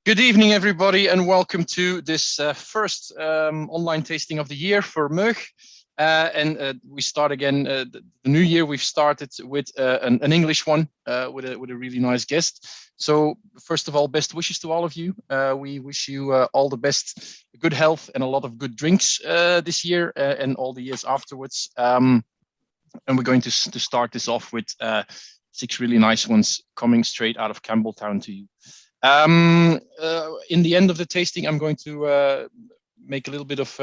Good evening, everybody, and welcome to this first online tasting of the year for Mug. We start again the new year. We've started with an English one with a really nice guest. So first of all, best wishes to all of you. We wish you all the best, good health, and a lot of good drinks this year and all the years afterwards. And we're going to start this off with 6 really nice ones coming straight out of Campbeltown to you. In the end of the tasting, I'm going to make a little bit of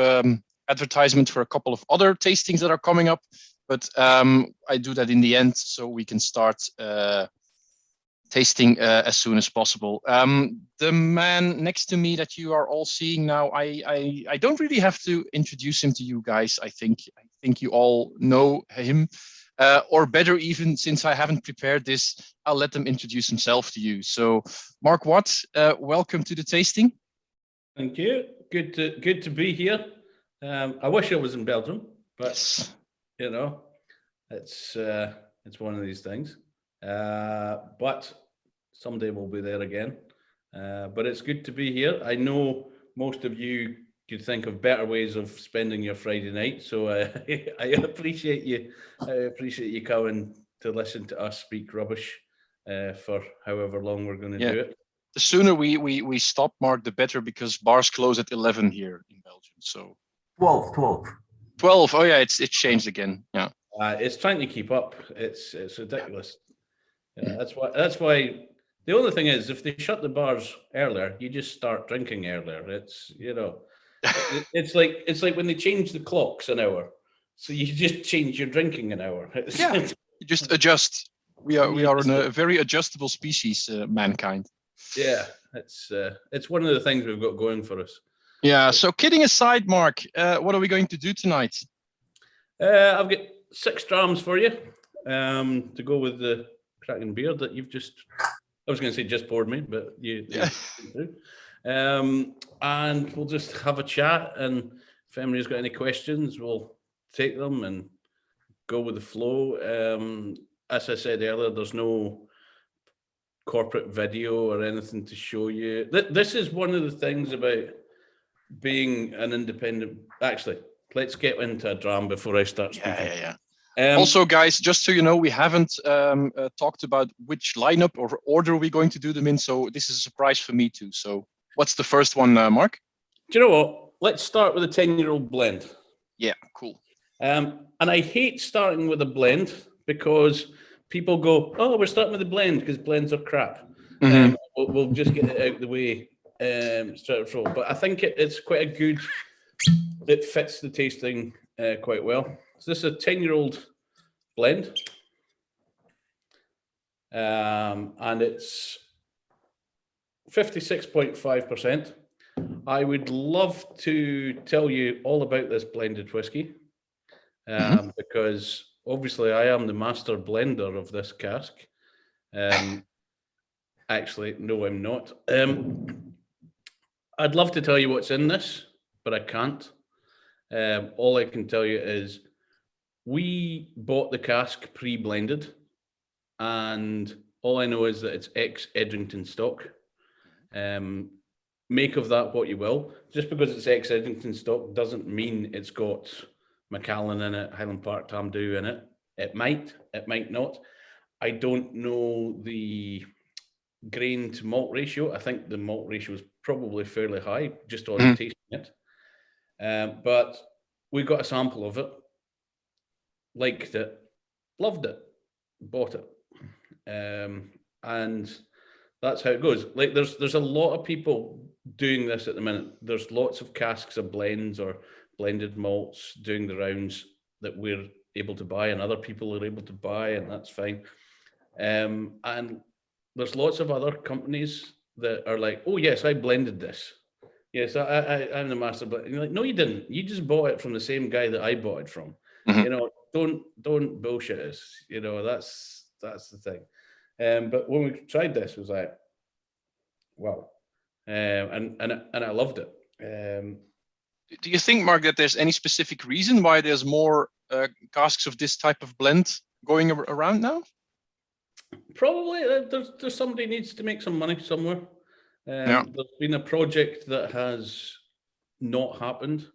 advertisement for a couple of other tastings that are coming up, but I do that in the end so we can start tasting as soon as possible. The man next to me that you are all seeing now, I don't really have to introduce him to you guys. I think you all know him. Or better even, since I haven't prepared this, I'll let them introduce himself to you. So, Mark Watt, welcome to the tasting. Thank you. Good to be here. I wish I was in Belgium, but yes. You know, it's one of these things. But someday we'll be there again. But it's good to be here. I know most of you could think of better ways of spending your Friday night, so I appreciate you. I appreciate you coming to listen to us speak rubbish for however long we're going to do it. The sooner we stop, Mark, the better, because bars close at 11 here in Belgium. So 12. Oh yeah, it's changed again. Yeah, it's trying to keep up. It's ridiculous. That's why. The only thing is, if they shut the bars earlier, you just start drinking earlier. It's it's like when they change the clocks an hour, so you just change your drinking an hour. You just adjust. We are a very adjustable species, mankind. Yeah, it's one of the things we've got going for us. Yeah. So kidding aside, Mark, what are we going to do tonight? I've got 6 drams for you to go with the cracking beer that you've just. I was going to say just poured me, but you. And we'll just have a chat, and if anybody's got any questions, we'll take them and go with the flow. As I said earlier, there's no corporate video or anything to show you. This is one of the things about being an independent. Actually, let's get into a dram before I start speaking. Yeah. Also, guys, just so you know, we haven't talked about which lineup or order we're going to do them in, so this is a surprise for me too. So what's the first one, Mark? Do you know what? Let's start with a 10-year-old blend. Yeah, cool. And I hate starting with a blend because people go, "Oh, we're starting with a blend because blends are crap." Mm-hmm. We'll just get it out of the way straight through. But I think it's quite a good. It fits the tasting quite well. So this is a 10-year-old blend, and it's 56.5%. I would love to tell you all about this blended whiskey, because obviously I am the master blender of this cask. Actually, no, I'm not. I'd love to tell you what's in this, but I can't. All I can tell you is we bought the cask pre-blended, and all I know is that it's ex-Edrington stock. Make of that what you will. Just because it's ex-Edrington stock doesn't mean it's got Macallan in it, Highland Park Tamdhu in it. It might not. I don't know the grain to malt ratio. I think the malt ratio is probably fairly high just on tasting it. But we got a sample of it, liked it, loved it, bought it. And that's how it goes. Like there's a lot of people doing this at the minute. There's lots of casks of blends or blended malts doing the rounds that we're able to buy and other people are able to buy, and that's fine. And there's lots of other companies that are like, "Oh yes, I blended this. Yes, I'm the master blender." You're like, "No, you didn't. You just bought it from the same guy that I bought it from." Mm-hmm. You know, don't bullshit us. You know, that's the thing. But when we tried this, it was like, wow, and I loved it. Do you think, Mark, that there's any specific reason why there's more casks of this type of blend going around now? Probably there's somebody needs to make some money somewhere. There's been a project that has not happened,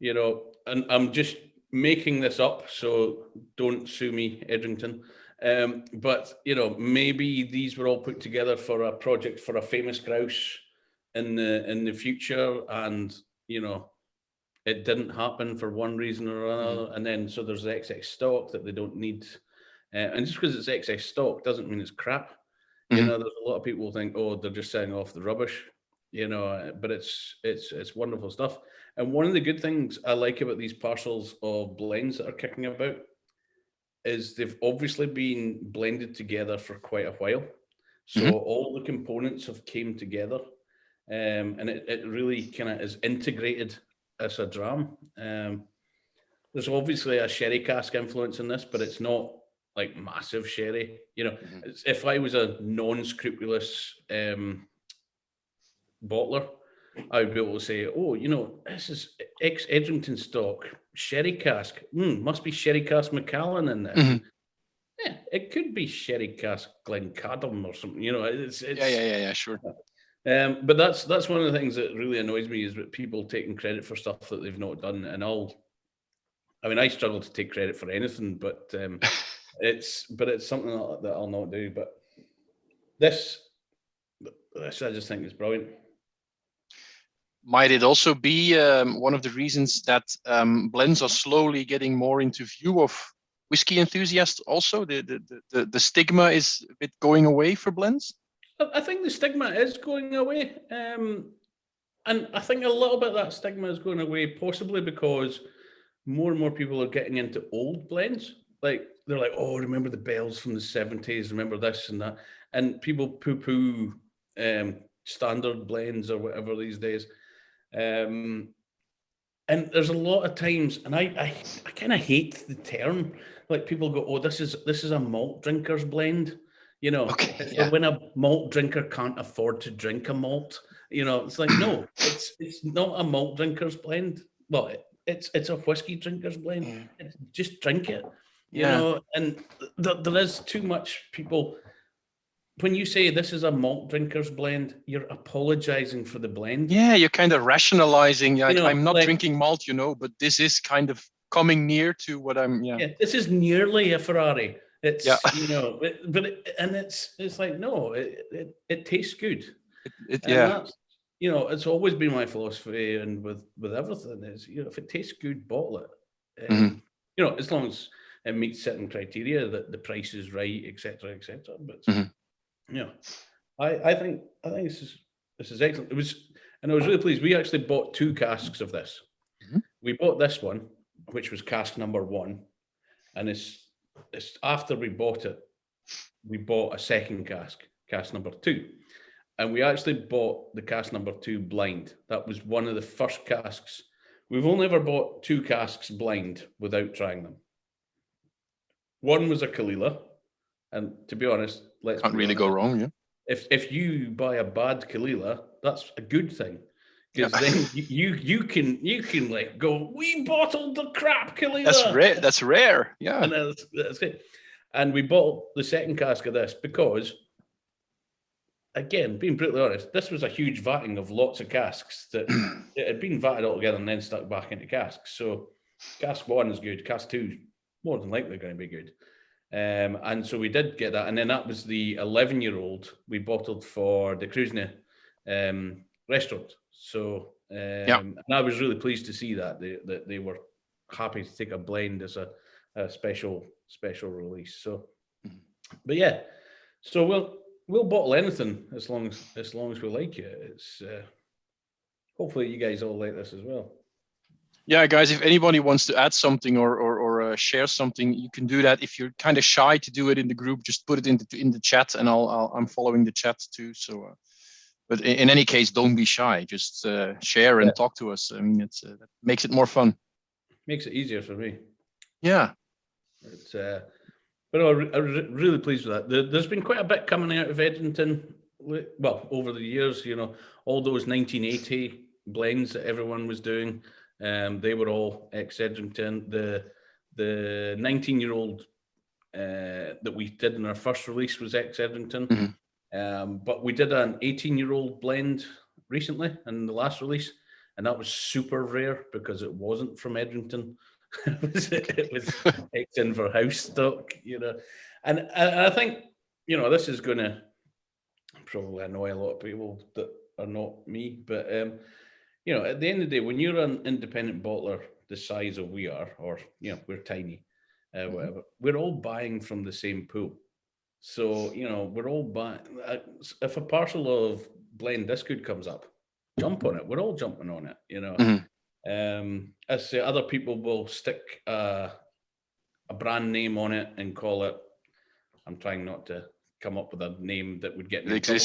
and I'm just making this up, so don't sue me, Edrington. But maybe these were all put together for a project for a famous grouse in the future, and it didn't happen for one reason or another, and then so there's excess stock that they don't need, and just because it's excess stock doesn't mean it's crap. There's a lot of people think, oh, they're just selling off the rubbish, but it's wonderful stuff. And one of the good things I like about these parcels of blends that are kicking about is they've obviously been blended together for quite a while. So all the components have came together, and it really kind of is integrated as a dram. There's obviously a sherry cask influence in this, but it's not like massive sherry. If I was a non-scrupulous bottler, I would be able to say, oh, this is ex-Edrington stock, sherry cask. Must be sherry cask Macallan in this. Yeah, it could be sherry cask Glencadam or something. Yeah, sure. But that's one of the things that really annoys me, is that people taking credit for stuff that they've not done. And I struggle to take credit for anything, but it's something that I'll not do. But this I just think is brilliant. Might it also be one of the reasons that blends are slowly getting more into view of whiskey enthusiasts? Also, the stigma is a bit going away for blends. I think the stigma is going away, and I think a little bit of that stigma is going away, possibly because more and more people are getting into old blends. Like they're like, oh, remember the bells from the 70s? Remember this and that? And people poo-poo standard blends or whatever these days. And there's a lot of times, and I kind of hate the term. Like people go, oh, this is a malt drinker's blend. When a malt drinker can't afford to drink a malt, it's like, no, it's not a malt drinker's blend. Well, it's a whiskey drinker's blend. Just drink it, and there is too much people. When you say this is a malt drinker's blend, you're apologizing for the blend. Yeah, you're kind of rationalizing. I'm not drinking malt, but this is kind of coming near to what I'm. Yeah, this is nearly a Ferrari. It's it's like, no, it tastes good. It's always been my philosophy, and with everything is, if it tastes good, bottle it. As long as it meets certain criteria, that the price is right, etc. But I think this is excellent. I was really pleased. We actually bought 2 casks of this. We bought this one, which was cask number 1, and it's after we bought it, we bought a second cask number 2, and we actually bought the cask number 2 blind. That was one of the first casks. We've only ever bought 2 casks blind without trying them. One was a Kalila, and to be honest, can't really go wrong. Yeah. If you buy a bad Kalila, that's a good thing, because then you can like go, we bottled the crap Kalila. That's rare. Yeah, and that's it. And we bought the second cask of this because, again, being brutally honest, this was a huge vatting of lots of casks that it had been vatted all together and then stuck back into casks. So cask 1 is good. Cask 2 more than likely going to be good. And so we did get that. And then that was the 11-year-old we bottled for the Krusne restaurant. So and I was really pleased to see that they were happy to take a blend as a special release. So, but yeah, so we'll bottle anything as long as we like it. It's hopefully you guys all like this as well. Yeah, guys, if anybody wants to add something or share something, you can do that. If you're kind of shy to do it in the group, just put it in the chat, and I'm following the chat too. So, but in any case, don't be shy. Just share and talk to us. I mean, that makes it more fun. Makes it easier for me. Yeah. It's but I'm really pleased with that. There's been quite a bit coming out of Edrington. Well, over the years, all those 1980 blends that everyone was doing. They were all ex-Edrington. The 19-year-old that we did in our first release was ex-Edrington. But we did an 18-year-old blend recently in the last release, and that was super rare because it wasn't from Edrington. it was in for house stock, And I think, this is going to probably annoy a lot of people that are not me, but at the end of the day, when you're an independent bottler the size of we are, or we're tiny, whatever, we're all buying from the same pool. So we're all buying. If a parcel of blend this good comes up, jump on it. We're all jumping on it. As I say, other people will stick a brand name on it and call it. I'm trying not to come up with a name that would get me in trouble,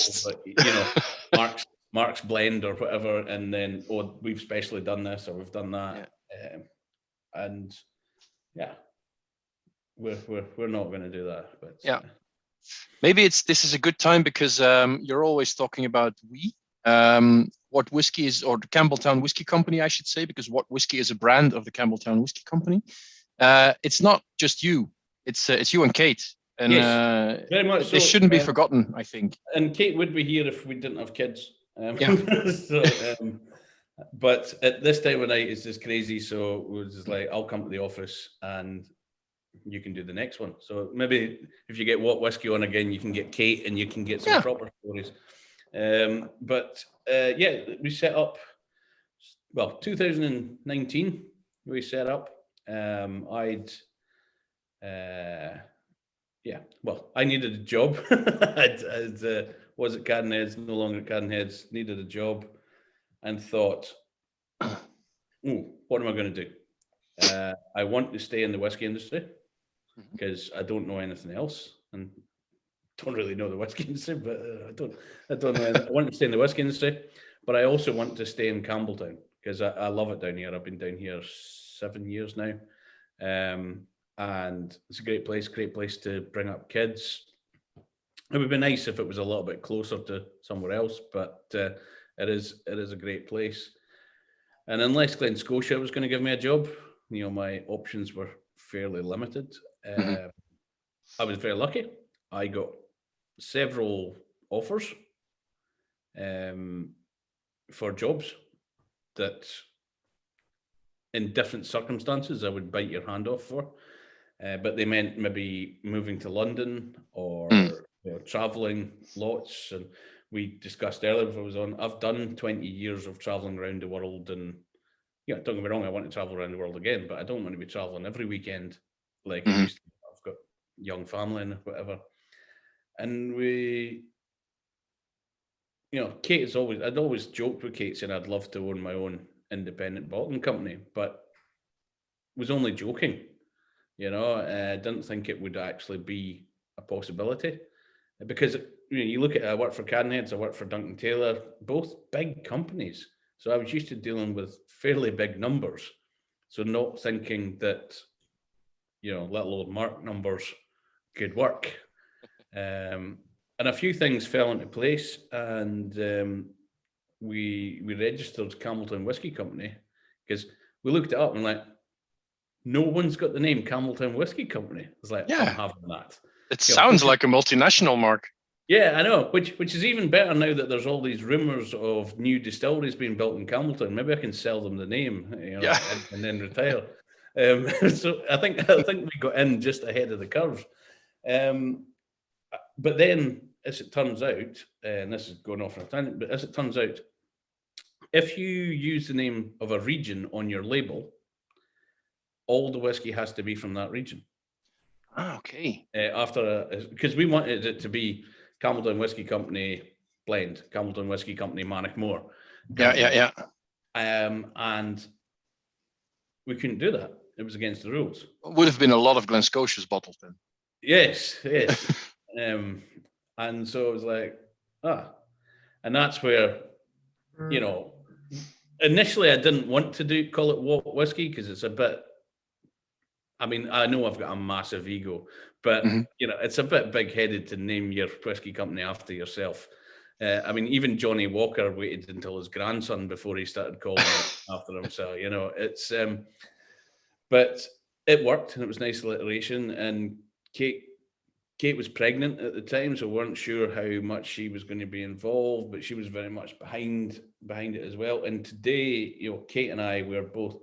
but Mark's Blend or whatever, and then we've specially done this or we've done that, and we're not going to do that. But maybe this is a good time because you're always talking about we. Watt Whisky is, or the Campbeltown Whisky Company, I should say, because Watt Whisky is a brand of the Campbeltown Whisky Company. It's not just you; it's you and Kate. And yes, very much so. They shouldn't be forgotten, I think. And Kate would be here if we didn't have kids. But at this time of night, it's just crazy. So we're just like, I'll come to the office and you can do the next one. So maybe if you get Watt Whisky on again, you can get Kate and you can get some proper stories. But we set up, 2019, we set up. I needed a job. I was at Cairn Heads, no longer at Cairn Heads, needed a job and thought, what am I going to do? I want to stay in the whiskey industry because I don't know anything else and don't really know the whiskey industry, but I don't know anything. I want to stay in the whiskey industry, but I also want to stay in Campbeltown because I love it down here. I've been down here 7 years now. And it's a great place to bring up kids. It would be nice if it was a little bit closer to somewhere else, but it is a great place. And unless Glen Scotia was going to give me a job, my options were fairly limited. I was very lucky. I got several offers for jobs that in different circumstances I would bite your hand off for. But they meant maybe moving to London or traveling lots. And we discussed earlier before I was on, I've done 20 years of traveling around the world. And don't get me wrong, I want to travel around the world again, but I don't want to be traveling every weekend like I used to. I've got a young family and whatever. And Kate I'd always joked with Kate saying I'd love to own my own independent bottling company, but was only joking. I didn't think it would actually be a possibility because you look at I worked for Cairn Heads, I worked for Duncan Taylor, both big companies. So I was used to dealing with fairly big numbers. So not thinking that, little old Mark numbers could work. And a few things fell into place, and we registered Campbeltown Whisky Company because we looked it up and like, no one's got the name Campbeltown Whisky Company. It's like, I'm having that. It sounds like a multinational, Mark. Yeah, I know, which is even better now that there's all these rumors of new distilleries being built in Campbeltown. Maybe I can sell them the name, and then retire. So I think we got in just ahead of the curve. But then, as it turns out, and this is going off on a tangent, but as it turns out, if you use the name of a region on your label, all the whiskey has to be from that region. Okay. Because we wanted it to be Campbeltown Whisky Company Blend, Campbeltown Whisky Company Manickmore. Yeah. And we couldn't do that. It was against the rules. Would have been a lot of Glen Scotia's bottles then. Yes. And so it was like, and that's where, initially I didn't want to call it Watt Whisky because it's a bit, I know I've got a massive ego, but it's a bit big-headed to name your whiskey company after yourself. Even Johnny Walker waited until his grandson before he started calling it after himself. It's, but it worked and it was a nice alliteration. And Kate Kate was pregnant at the time, so weren't sure how much she was going to be involved, but she was very much behind it as well. And today, Kate and I, we're both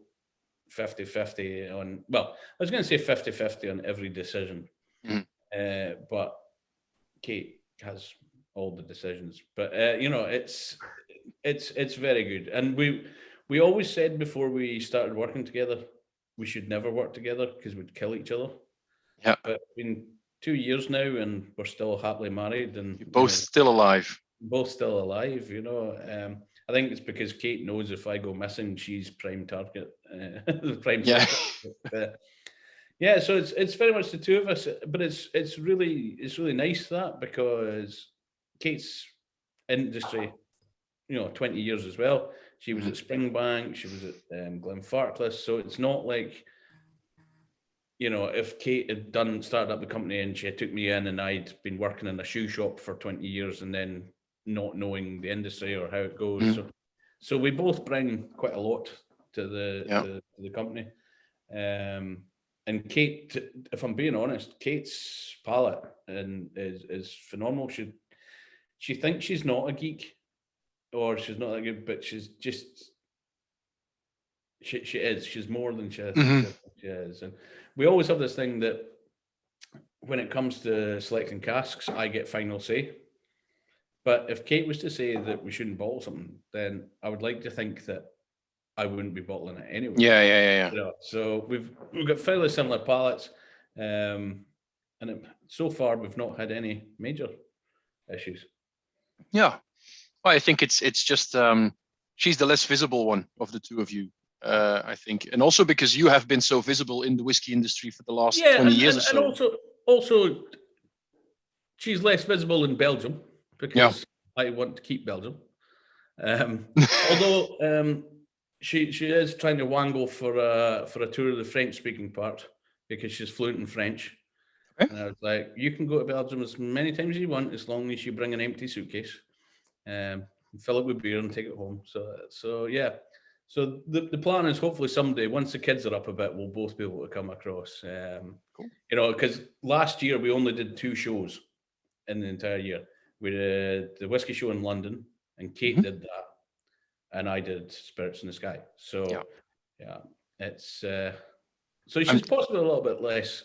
50-50 on, well, I was going to say 50-50 on every decision. But Kate has all the decisions. But it's very good. And we always said before we started working together, we should never work together because we'd kill each other. Yeah. But it's been 2 years now, and we're still happily married, and You're both still alive. Both still alive. I think it's because Kate knows if I go missing, she's prime target. Prime target. Yeah, so it's very much the two of us, but it's really nice that, because Kate's industry, 20 years as well. She was at Springbank, she was at Glen Spey, so it's not like, if Kate had started up the company and she took me in and I'd been working in a shoe shop for 20 years and then not knowing the industry or how it goes. So we both bring quite a lot to the company. And Kate, if I'm being honest, Kate's palate is phenomenal. She thinks she's not a geek, or she's not that good, but she's just she is. She's more than she is. And we always have this thing that when it comes to selecting casks, I get final say. But if Kate was to say that we shouldn't bottle something, then I would like to think that I wouldn't be bottling it anyway. Yeah. So we've got fairly similar palates, and so far we've not had any major issues. Yeah, well, I think it's just she's the less visible one of the two of you, I think, and also because you have been so visible in the whiskey industry for the last 20 years or so. And also, she's less visible in Belgium because I want to keep Belgium. Although she is trying to wangle for a tour of the French-speaking part because she's fluent in French. Okay. And I was like, you can go to Belgium as many times as you want, as long as you bring an empty suitcase, fill it with beer and take it home. So yeah. So the plan is hopefully someday, once the kids are up a bit, we'll both be able to come across. Cool. Because last year we only did 2 shows in the entire year. We did the whiskey show in London, and Kate did that, and I did Spirits in the Sky. So yeah, it's so she's possibly a little bit less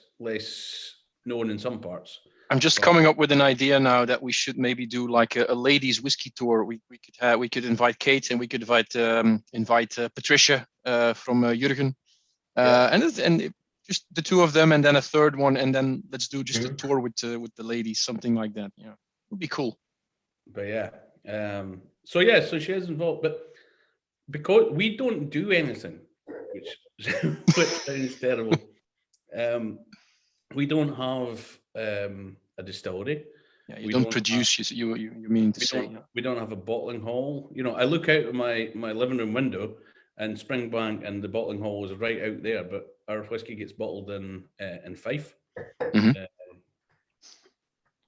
known in some parts. I'm just coming up with an idea now that we should maybe do like a ladies whiskey tour. We could invite Kate, and we could invite Patricia from Jurgen, and just the two of them, and then a third one, and then let's do just a tour with the ladies, something like that. Yeah, would be cool. But so she is involved, but because we don't do anything, which sounds terrible. We don't have a distillery. Yeah, you don't produce. You mean to say? We don't have a bottling hall. I look out of my living room window, and Springbank and the bottling hall is right out there. But our whiskey gets bottled in Fife,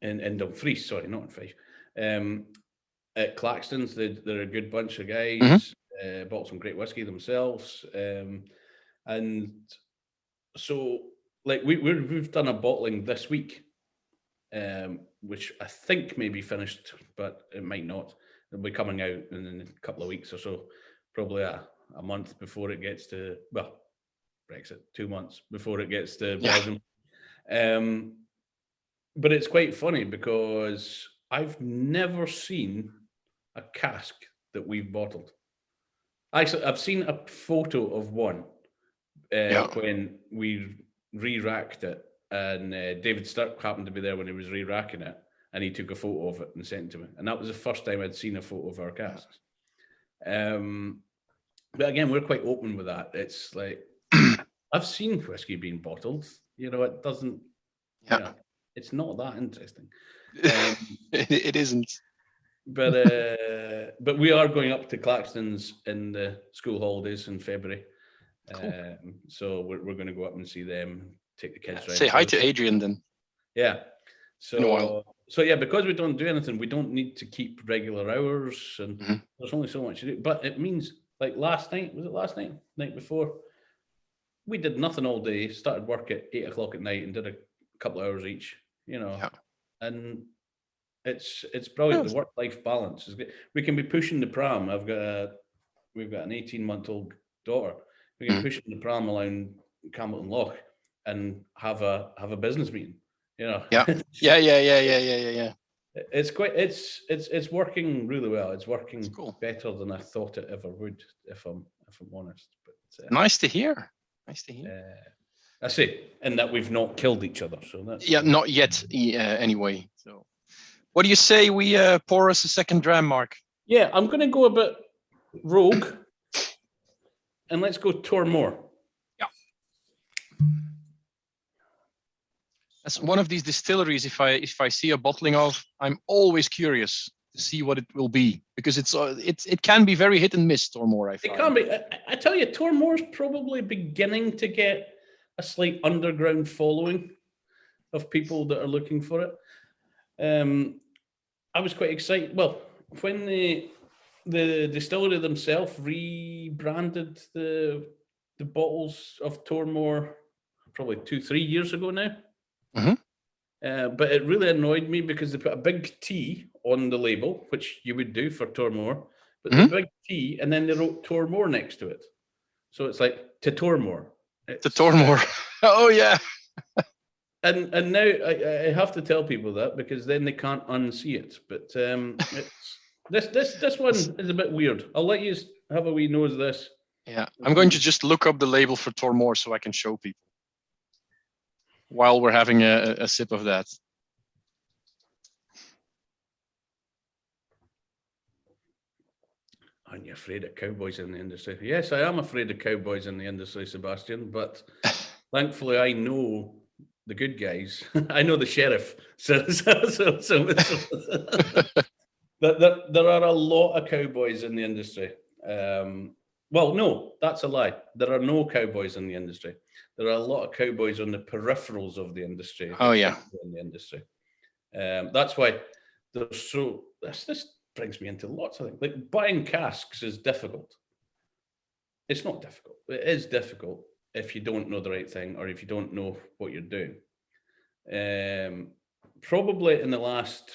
in Dumfries. Sorry, not in Fife. At Claxton's, they're a good bunch of guys. Bottle some great whiskey themselves, and so. Like we've done a bottling this week, which I think may be finished, but it might not. It'll be coming out in a couple of weeks or so, probably a month before it gets to Brexit, 2 months before it gets to Belgium. But it's quite funny because I've never seen a cask that we've bottled. Actually, I've seen a photo of one when we re-racked it, and David Stirk happened to be there when he was re-racking it, and he took a photo of it and sent it to me, and that was the first time I'd seen a photo of our casks. But again, we're quite open with that. It's like I've seen whiskey being bottled. It doesn't. It's not that interesting. It isn't. But we are going up to Claxton's in the school holidays in February. Cool. So we're going to go up and see them, take the kids around. Say hi to Adrian then. Yeah. So because we don't do anything, we don't need to keep regular hours, and there's only so much to do. But it means, like last night, night before, we did nothing all day, started work at 8 o'clock at night and did a couple of hours each, and it's brilliant. Yeah. The work-life balance is good. We can be pushing the pram. We've got an 18-month-old daughter. We can push the pram along Campbeltown Loch and have a business meeting. You know. Yeah. Yeah. It's working really well. It's working Cool. better than I thought it ever would, if I'm honest. But Nice to hear. I say, in that we've not killed each other. So that's Not yet. Anyway. So, what do you say we pour us a second dram, Mark? Yeah, I'm going to go a bit rogue, and let's go Tormore. Yeah. That's one of these distilleries. If I see a bottling of, I'm always curious to see what it will be, because it can be very hit and miss. Tormore, I find. It can be. I tell you, Tormore's probably beginning to get a slight underground following of people that are looking for it. I was quite excited. Well, when the distillery themselves rebranded the bottles of Tormore probably 2-3 years ago now. Mm-hmm. But it really annoyed me because they put a big T on the label, which you would do for Tormore, but the big T, and then they wrote Tormore next to it. So it's like to Tormore. To Tormore. Oh yeah. And now I have to tell people that, because then they can't unsee it. But this one is a bit weird. I'll let you have a wee nose of this. Yeah, I'm going to just look up the label for Tormore so I can show people while we're having a sip of that. Aren't you afraid of cowboys in the industry? Yes, I am afraid of cowboys in the industry, Sebastian, but thankfully I know the good guys. I know the sheriff. So there are a lot of cowboys in the industry. Well, no, that's a lie. There are no cowboys in the industry. There are a lot of cowboys on the peripherals of the industry. Oh yeah, in the industry. That's why there's so. This brings me into lots of things. Like buying casks is difficult. It's not difficult. It is difficult if you don't know the right thing, or if you don't know what you're doing. Probably in the last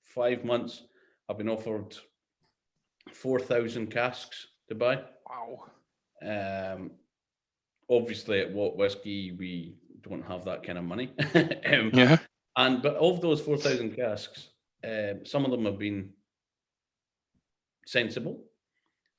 5 months, I've been offered 4,000 casks to buy. wow. Obviously, at Watt Whisky, we don't have that kind of money. Yeah. But of those 4,000 casks, some of them have been sensible.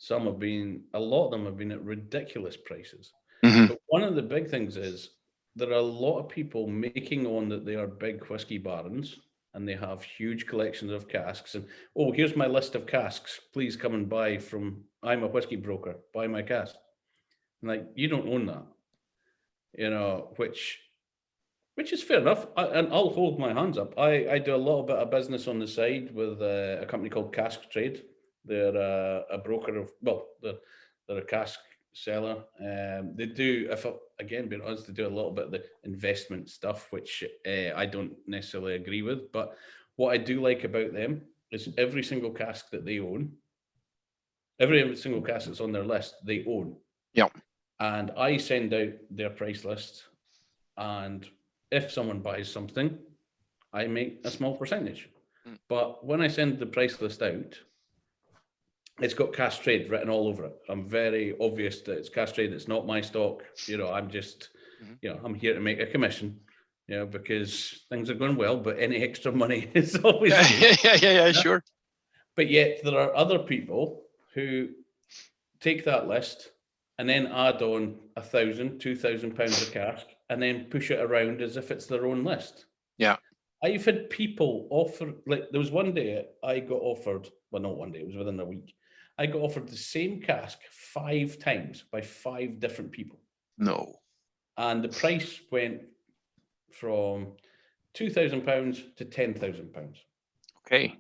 A lot of them have been at ridiculous prices. Mm-hmm. But one of the big things is there are a lot of people making on that they are big whiskey barons, and they have huge collections of casks. And, oh, here's my list of casks. Please come and buy from, I'm a whiskey broker, buy my cask. And like, you don't own that, you know, which is fair enough. And I'll hold my hands up. I do a little bit of business on the side with a company called Cask Trade. They're a broker of, well, they're a cask seller. They do, being honest, they do a little bit of the investment stuff, which I don't necessarily agree with. But what I do like about them is every single cask that they own, every single cask that's on their list, they own. Yeah. And I send out their price list, and if someone buys something, I make a small percentage. But when I send the price list out, it's got Cask Trade written all over it. I'm very obvious that it's Cask Trade. It's not my stock. You know, I'm just, I'm here to make a commission, you know, because things are going well, but any extra money is always Yeah, sure. But yet there are other people who take that list and then add on 1,000, 2,000 pounds of cask, and then push it around as if it's their own list. Yeah. I've had people offer, like there was one day I got offered, well, not one day, it was within a week. I got offered the same cask 5 times by 5 different people. No. And the price went from £2,000 to £10,000. Okay.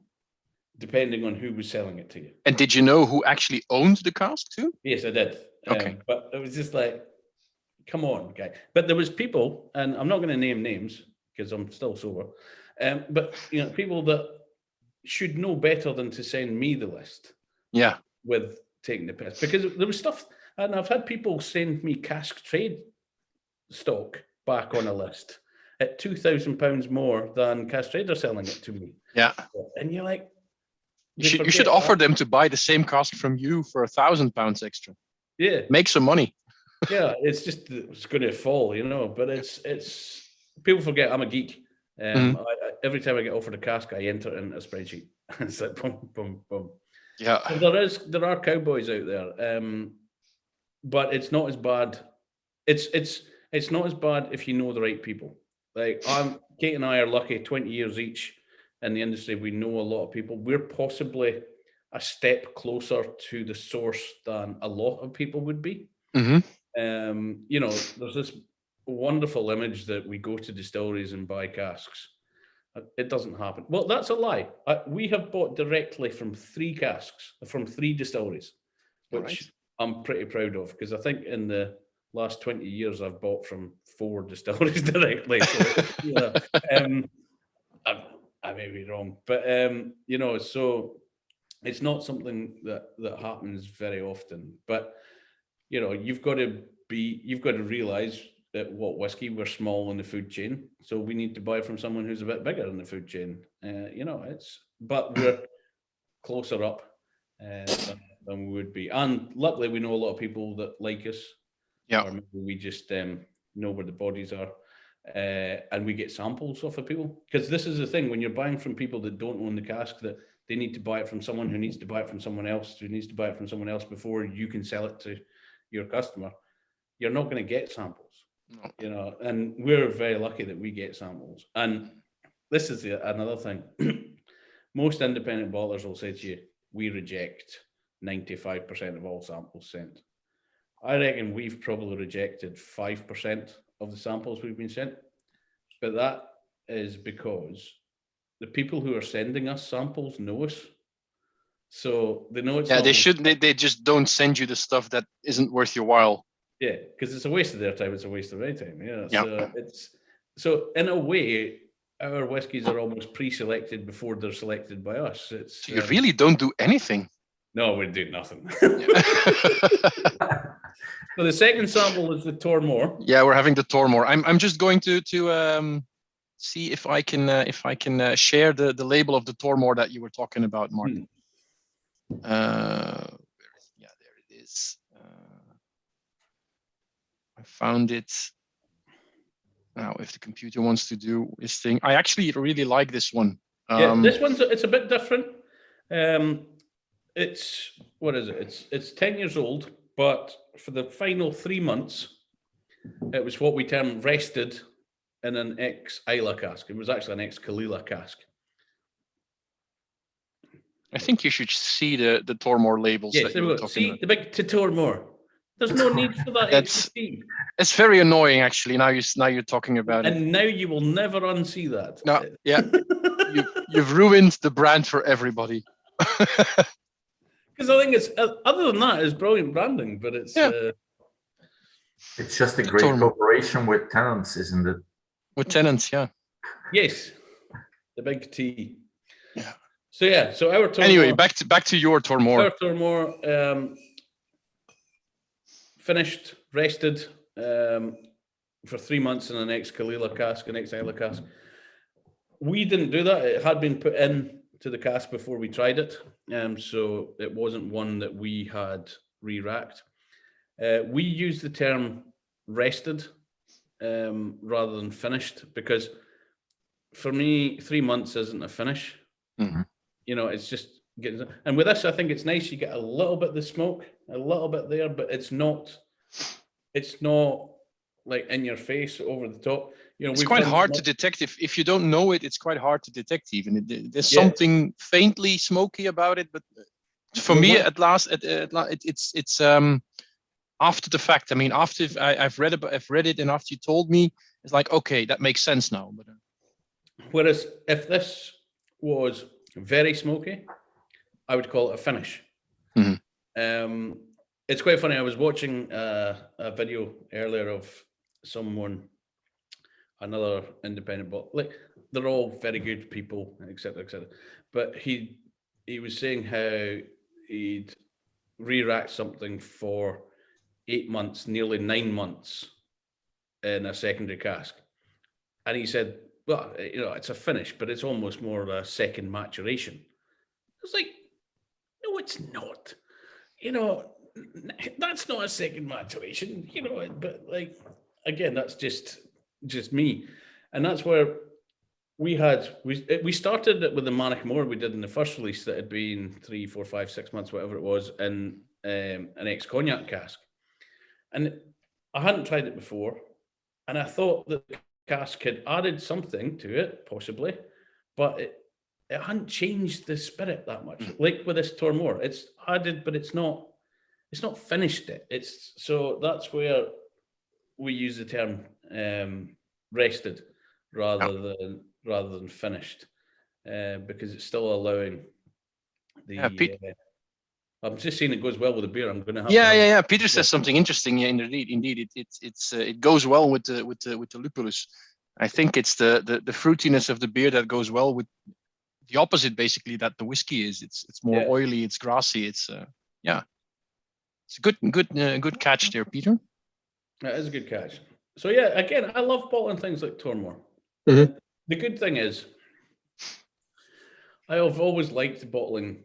Depending on who was selling it to you. And did you know who actually owned the cask too? Yes, I did. Okay. But it was just like, come on, guy. But there was people, and I'm not going to name names because I'm still sober. But you know, people that should know better than to send me the list. Yeah. With taking the piss, because there was stuff, and I've had people send me Cask Trade stock back on a list, at £2,000 more than Cask Trader selling it to me. Yeah. And you're like, you should offer them to buy the same cask from you for £1,000 extra. Yeah. Make some money. Yeah, it's going to fall, But it's people forget I'm a geek. Every time I get offered a cask, I enter it in a spreadsheet. It's like boom, boom, boom. Yeah. So there are cowboys out there, but it's not as bad. It's not as bad if you know the right people. Like Kate and I are lucky, 20 years each in the industry. We know a lot of people. We're possibly a step closer to the source than a lot of people would be. There's this wonderful image that we go to distilleries and buy casks. It doesn't happen. Well, that's a lie. We have bought directly from 3 casks, from 3 distilleries, which I'm pretty proud of, because I think in the last 20 years I've bought from 4 distilleries directly. So, I may be wrong, but so it's not something that happens very often. But you've got to realize that Watt Whisky, we're small in the food chain, so we need to buy from someone who's a bit bigger in the food chain. But we're closer up than we would be, and luckily we know a lot of people that like us. Yeah, or maybe we just know where the bodies are, and we get samples off of people, because this is the thing: when you're buying from people that don't own the cask, that they need to buy it from someone who needs to buy it from someone else, who needs to buy it from someone else before you can sell it to your customer. You're not going to get samples. No. And we're very lucky that we get samples. And this is another thing. Most independent bottlers will say to you, we reject 95% of all samples sent. I reckon we've probably rejected 5% of the samples we've been sent. But that is because the people who are sending us samples know us. So they know it's not they shouldn't. They just don't send you the stuff that isn't worth your while. Yeah, because it's a waste of their time. It's a waste of my time. So in a way, our whiskies are almost pre-selected before they're selected by us. So you really don't do anything. No, we do nothing. So the second sample is the Tormore. Yeah, we're having the Tormore. I'm just going to see if I can share the label of the Tormore that you were talking about, Mark. There it is. I found it. Now, if the computer wants to do this thing, I actually really like this one. This one's it's a bit different. It's what is it? It's 10 years old, but for the final 3 months, it was what we term rested in an ex-Caol Ila cask. It was actually an ex-Kalila cask. I think you should see the Tormore labels. Yes, there we go. See the big Tormore. There's no need for that. It's very annoying, actually. Now you're talking about it, and now you will never unsee that. No, yeah, you've ruined the brand for everybody. Because I think it's other than that, it's brilliant branding, but it's it's just a great cooperation with tenants, isn't it? With tenants, yeah. Yes, the big T. Yeah. So our Tormore. Anyway, back to your Tormore. Our Tormore. Finished, rested for 3 months in an ex-Caol Ila cask, an ex-Caol Ila cask. We didn't do that. It had been put in to the cask before we tried it, so it wasn't one that we had re-racked. We use the term rested rather than finished, because for me, 3 months isn't a finish. Mm-hmm. It's just getting. And with this, I think it's nice. You get a little bit of the smoke, a little bit there, but it's not like in your face, over the top. It's quite hard to detect. If you don't know it, it's quite hard to detect. Even there's something faintly smoky about it, but for me, at last, it's after the fact. I mean, after I've read it, and after you told me, it's like, okay, that makes sense now. But whereas if this was very smoky, I would call it a finish. Mm-hmm. It's quite funny. I was watching a video earlier of another independent bottle. Like, they're all very good people, etc., etc. But he was saying how he'd re-racked something for 8 months, nearly 9 months in a secondary cask. And he said, well, it's a finish, but it's almost more a second maturation. I was like, no, it's not. That's not a second maturation, but like, again, that's just me. And that's where we started it with the Manic More we did in the first release that had been 3, 4, 5, 6 months, whatever it was, in an ex-cognac cask. And I hadn't tried it before. And I thought that the cask had added something to it, possibly, but it hadn't changed the spirit that much. Like with this Tormore, it's added, but it's not finished it. So that's where we use the term rested rather than finished, because it's still allowing the. I'm just saying it goes well with the beer. I'm going to have. Yeah. Peter says something interesting. Yeah, indeed, it goes well with the lupulus. I think it's the fruitiness of the beer that goes well with the opposite, basically, that the whiskey is. It's more oily. It's grassy. It's It's a good catch there, Peter. That is a good catch. So yeah, again, I love bottling things like Tormore. Mm-hmm. The good thing is, I have always liked bottling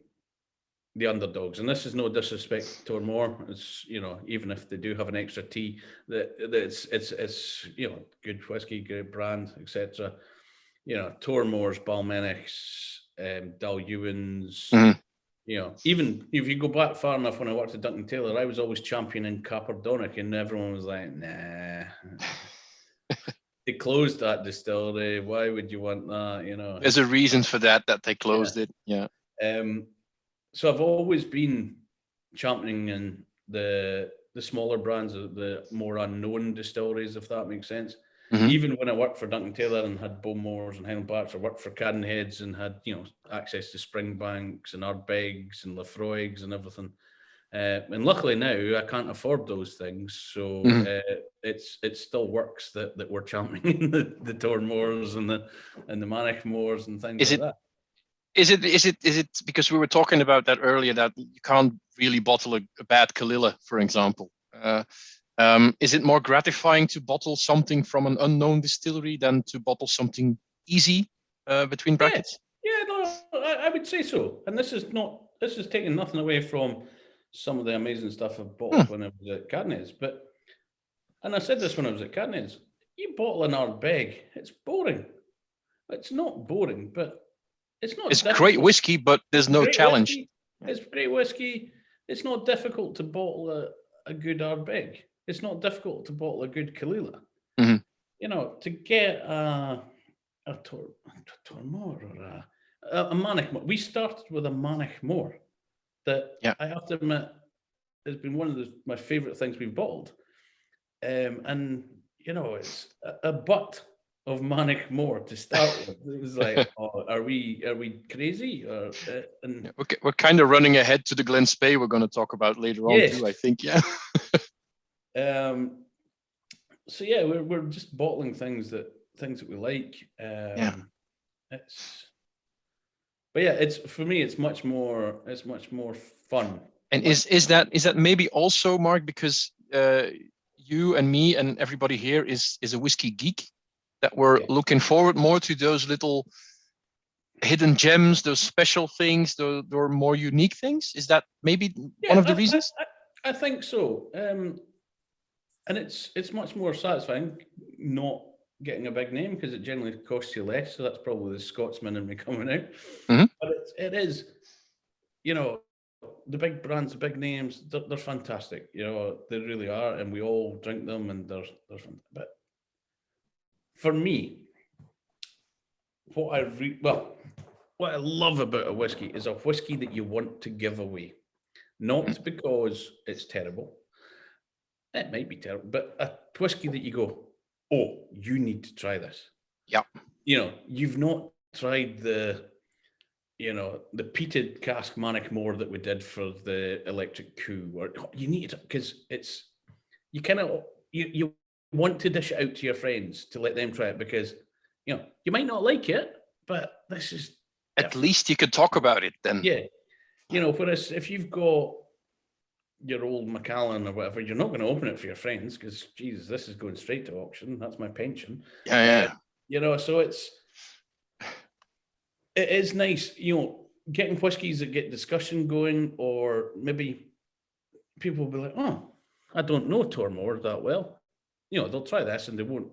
the underdogs, and this is no disrespect to Tormore. It's even if they do have an extra T, that it's good whiskey, good brand, etc. Tormore's, Balmenich's, Dalyewans. Mm-hmm. Even if you go back far enough, when I worked at Duncan Taylor, I was always championing Capardonic, and everyone was like, nah. They closed that distillery. Why would you want that? There's a reason for that they closed it. Yeah. So I've always been championing in the smaller brands, the more unknown distilleries, if that makes sense. Mm-hmm. Even when I worked for Duncan Taylor and had Bowmores and Highland Parks, I worked for Cadenheads and had access to Springbanks and Ardbegs and Lafroigs and everything. And luckily now I can't afford those things, so mm-hmm. It still works that we're championing the Tormores and the Manic Moors and things like that. Is it because we were talking about that earlier, that you can't really bottle a bad Kalila, for example? Is it more gratifying to bottle something from an unknown distillery than to bottle something easy, between brackets? Yeah, no, I would say so. And this is taking nothing away from some of the amazing stuff I've bottled when I was at Cadenheads. And I said this when I was at Cadenheads, you bottle an Ardbeg, it's boring. It's not boring, but it's not. It's great whiskey, but there's no challenge. Whiskey. It's great whiskey. It's not difficult to bottle a good Ardbeg. It's not difficult to bottle a good Kalila. Mm-hmm. To get a Tormore or a Manic More. We started with a Manic More that I have to admit has been one of my favorite things we've bottled. And it's a butt of Manic More to start with. It was like, are we crazy? We're kind of running ahead to the Glen Spey we're going to talk about later on too, I think. Yeah. So yeah, we're just bottling things that we like. For me, it's much more fun. And is that maybe also, Mark, because you and me and everybody here is a whiskey geek, that we're looking forward more to those little hidden gems, those special things, those more unique things? Is that maybe one of the reasons? I think so. And it's much more satisfying not getting a big name, because it generally costs you less. So that's probably the Scotsman in me coming out. Mm-hmm. But it is, the big brands, the big names, they're fantastic. They really are, and we all drink them, and they're fun. But for me, what I love about a whiskey is a whiskey that you want to give away, not because it's terrible. It might be terrible, but a whiskey that you go, oh, you need to try this. Yeah. You've not tried the Peated Cask Manic More that we did for the Electric Coup, or you need it because you kind of you want to dish it out to your friends to let them try it, because you might not like it, but this is at least you could talk about it then. Yeah. Whereas if you've got your old Macallan or whatever, you're not going to open it for your friends because, Jesus, this is going straight to auction. That's my pension. Yeah. You know, so it is nice, you know, getting whiskies that get discussion going, or maybe people will be like, oh, I don't know Tormore that well. You know, they'll try this and they won't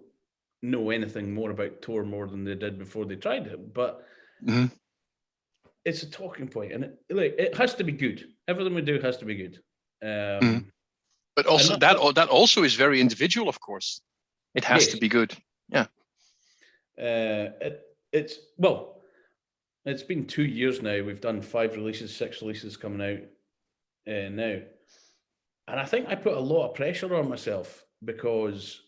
know anything more about Tormore than they did before they tried it. But it's a talking point, and it has to be good. Everything we do has to be good. But also that also is very individual, of course. It has to be good. Yeah. It's been 2 years now. We've done 5 releases, 6 releases coming out now. And I think I put a lot of pressure on myself because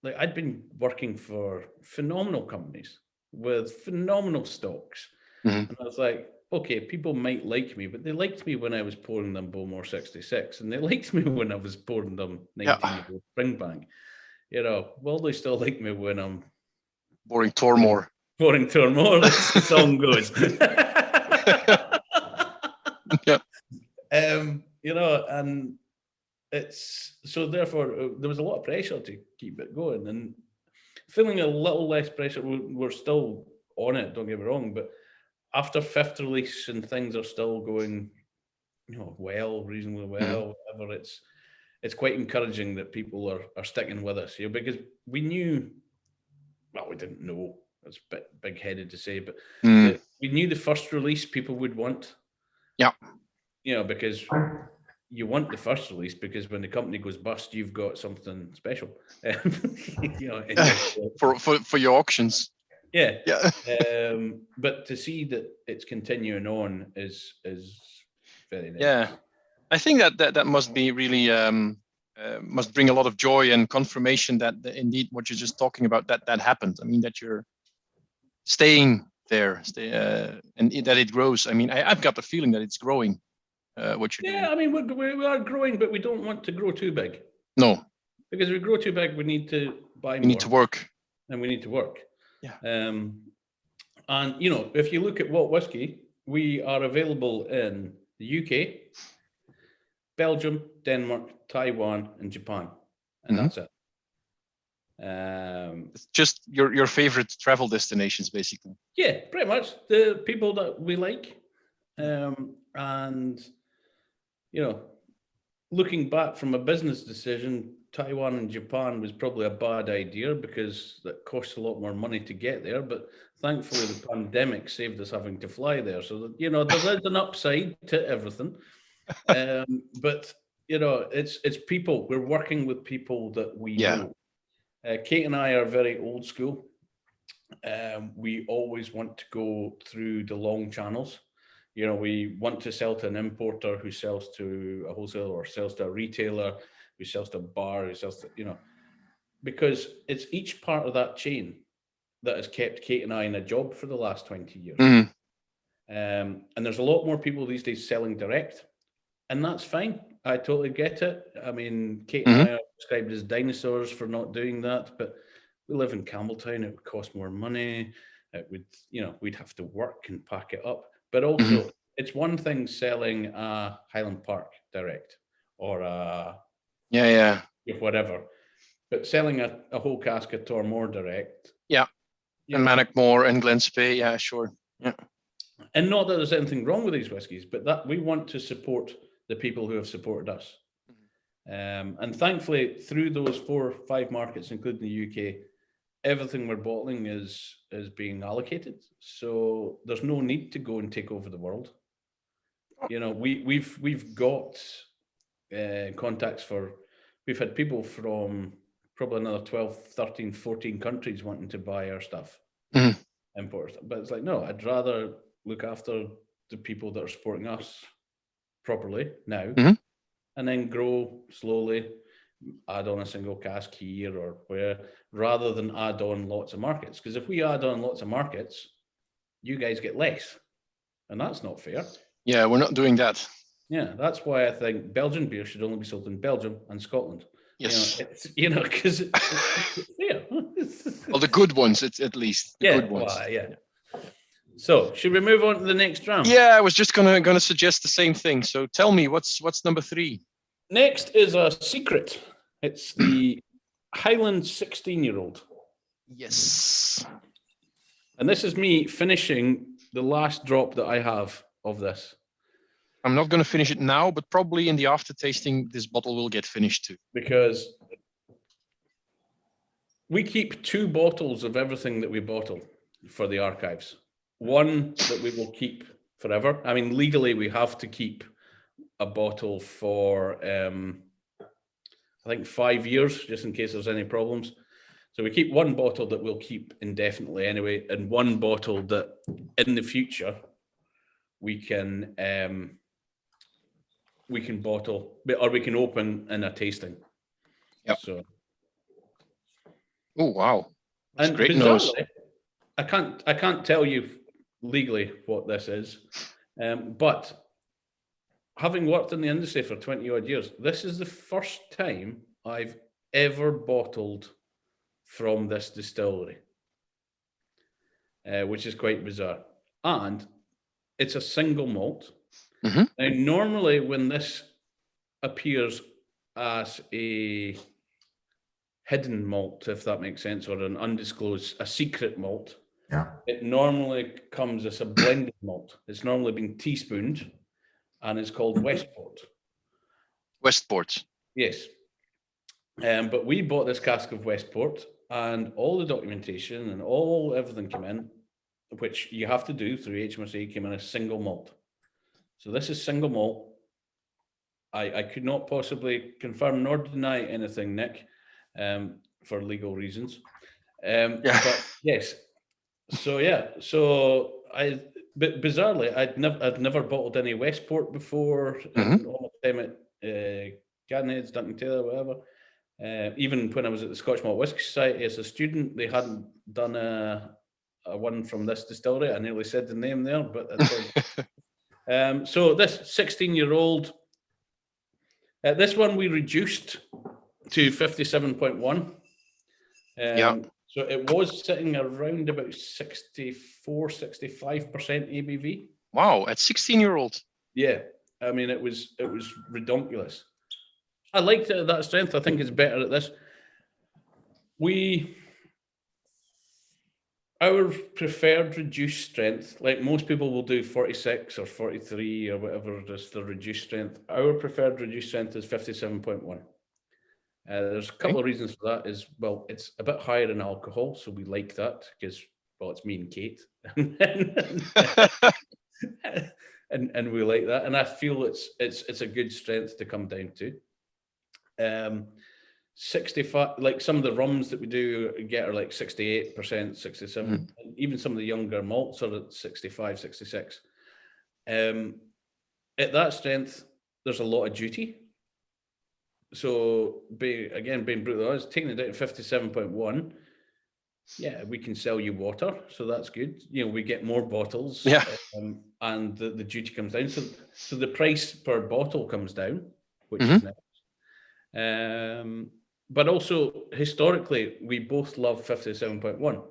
like I'd been working for phenomenal companies with phenomenal stocks. And I was like, okay, people might like me, but they liked me when I was pouring them Bowmore 66, and they liked me when I was pouring them 19-year-old Springbank. You know, will they still like me when I'm pouring Tormore? Pouring Tormore, as the song goes. You know, and it's so therefore there was a lot of pressure to keep it going, and feeling a little less pressure. We're still on it, don't get me wrong, but after 5th release and things are still going, you know, reasonably well, whatever, it's quite encouraging that people are sticking with us, you know, because we knew, well, we didn't know, it's a bit big-headed to say, but we knew the first release people would want. Yeah. You know, because you want the first release because when the company goes bust, you've got something special. You know, for your auctions. Yeah. But to see that it's continuing on is very nice. Yeah. I think that must be really must bring a lot of joy and confirmation that indeed what you're just talking about that happened. I mean, that you're staying there, and that it grows. I mean, I've got the feeling that it's growing. What you're doing. I mean, we are growing, but we don't want to grow too big. No, because if we grow too big, we need to buy more. We need to work, and we need to work. Yeah. And you know, if you look at Watt Whisky, we are available in the UK, Belgium, Denmark, Taiwan, and Japan, and that's it. It's just your favorite travel destinations, basically. Yeah, pretty much the people that we like, and you know, looking back from a business decision, Taiwan and Japan was probably a bad idea because that costs a lot more money to get there. But thankfully, the pandemic saved us having to fly there. So that, you know, there is an upside to everything. But you know, it's people. We're working with people that we know. Kate and I are very old school. We always want to go through the long channels. You know, we want to sell to an importer who sells to a wholesaler or sells to a retailer who sells to a bar, who sells to, you know, because it's each part of that chain that has kept Kate and I in a job for the last 20 years. And there's a lot more people these days selling direct, and that's fine. I totally get it. I mean, Kate and I are described as dinosaurs for not doing that, but we live in Campbeltown. It would cost more money. It would, you know, we'd have to work and pack it up. But also, it's one thing selling a Highland Park direct or a whatever, but selling a whole cask of Tormore direct. Yeah. And Masterclass and Glen Spey. Yeah, sure. Yeah. And not that there's anything wrong with these whiskies, but that we want to support the people who have supported us. And thankfully, through those 4 or 5 markets, including the UK, everything we're bottling is being allocated. So there's no need to go and take over the world. You know, we've got contacts we've had people from probably another 12, 13, 14 countries wanting to buy our stuff. Importers. But it's like, no, I'd rather look after the people that are supporting us properly now and then grow slowly, add on a single cask here or where, rather than add on lots of markets. Because if we add on lots of markets, you guys get less, and that's not fair. Yeah, we're not doing that. Yeah, that's why I think Belgian beer should only be sold in Belgium and Scotland. Yes, you know, because it's fair. Well, the good ones, it's at least the good ones. Well, yeah. So, should we move on to the next round? Yeah, I was just gonna suggest the same thing. So, tell me, what's number 3? Next is a secret. It's the Highland 16-year-old. Yes. And this is me finishing the last drop that I have of this. I'm not going to finish it now, but probably in the after tasting, this bottle will get finished too. Because we keep 2 bottles of everything that we bottle for the archives. One that we will keep forever. I mean, legally, we have to keep a bottle for, I think, 5 years, just in case there's any problems. So we keep one bottle that we'll keep indefinitely anyway, and one bottle that in the future we can bottle, or we can open in a tasting. Yep. So. Oh wow! That's And great nose. I can't tell you legally what this is, but having worked in the industry for 20 odd years, this is the first time I've ever bottled from this distillery, which is quite bizarre. And it's a single malt. Mm-hmm. Now, normally when this appears as a hidden malt, if that makes sense, or an undisclosed, a secret malt, it normally comes as a blended malt. It's normally been teaspooned, and it's called Westport. Westport. Yes. But we bought this cask of Westport, and all the documentation and everything came in, which you have to do through HMRC, came in as single malt. So this is single malt. I could not possibly confirm nor deny anything, Nick, for legal reasons. But yes. So yeah. So but bizarrely, I'd never bottled any Westport before. Mm-hmm. All my time at Cadney's, Duncan Taylor, whatever. Even when I was at the Scotch Malt Whisky Society as a student, they hadn't done a one from this distillery. I nearly said the name there, but that's so this 16-year-old, this one we reduced to 57.1. So it was sitting around about 64, 65% ABV. Wow, at 16-year-old. Yeah, I mean it was redonkulous. I liked it at that strength. I think it's better at this. Our preferred reduced strength, like most people will do 46 or 43 or whatever is the reduced strength. Our preferred reduced strength is 57.1. There's a couple of reasons for that. Is, well, it's a bit higher in alcohol, so we like that because, well, it's me and Kate, and we like that, and I feel it's a good strength to come down to. 65, like some of the rums that we do get are like 68%, 67. Even some of the younger malts are at 65, 66. At that strength, there's a lot of duty. So, being brutally honest, taking it down to 57.1, yeah, we can sell you water, so that's good. You know, we get more bottles, and the duty comes down. So the price per bottle comes down, which is nice. But also, historically, we both love 57.1.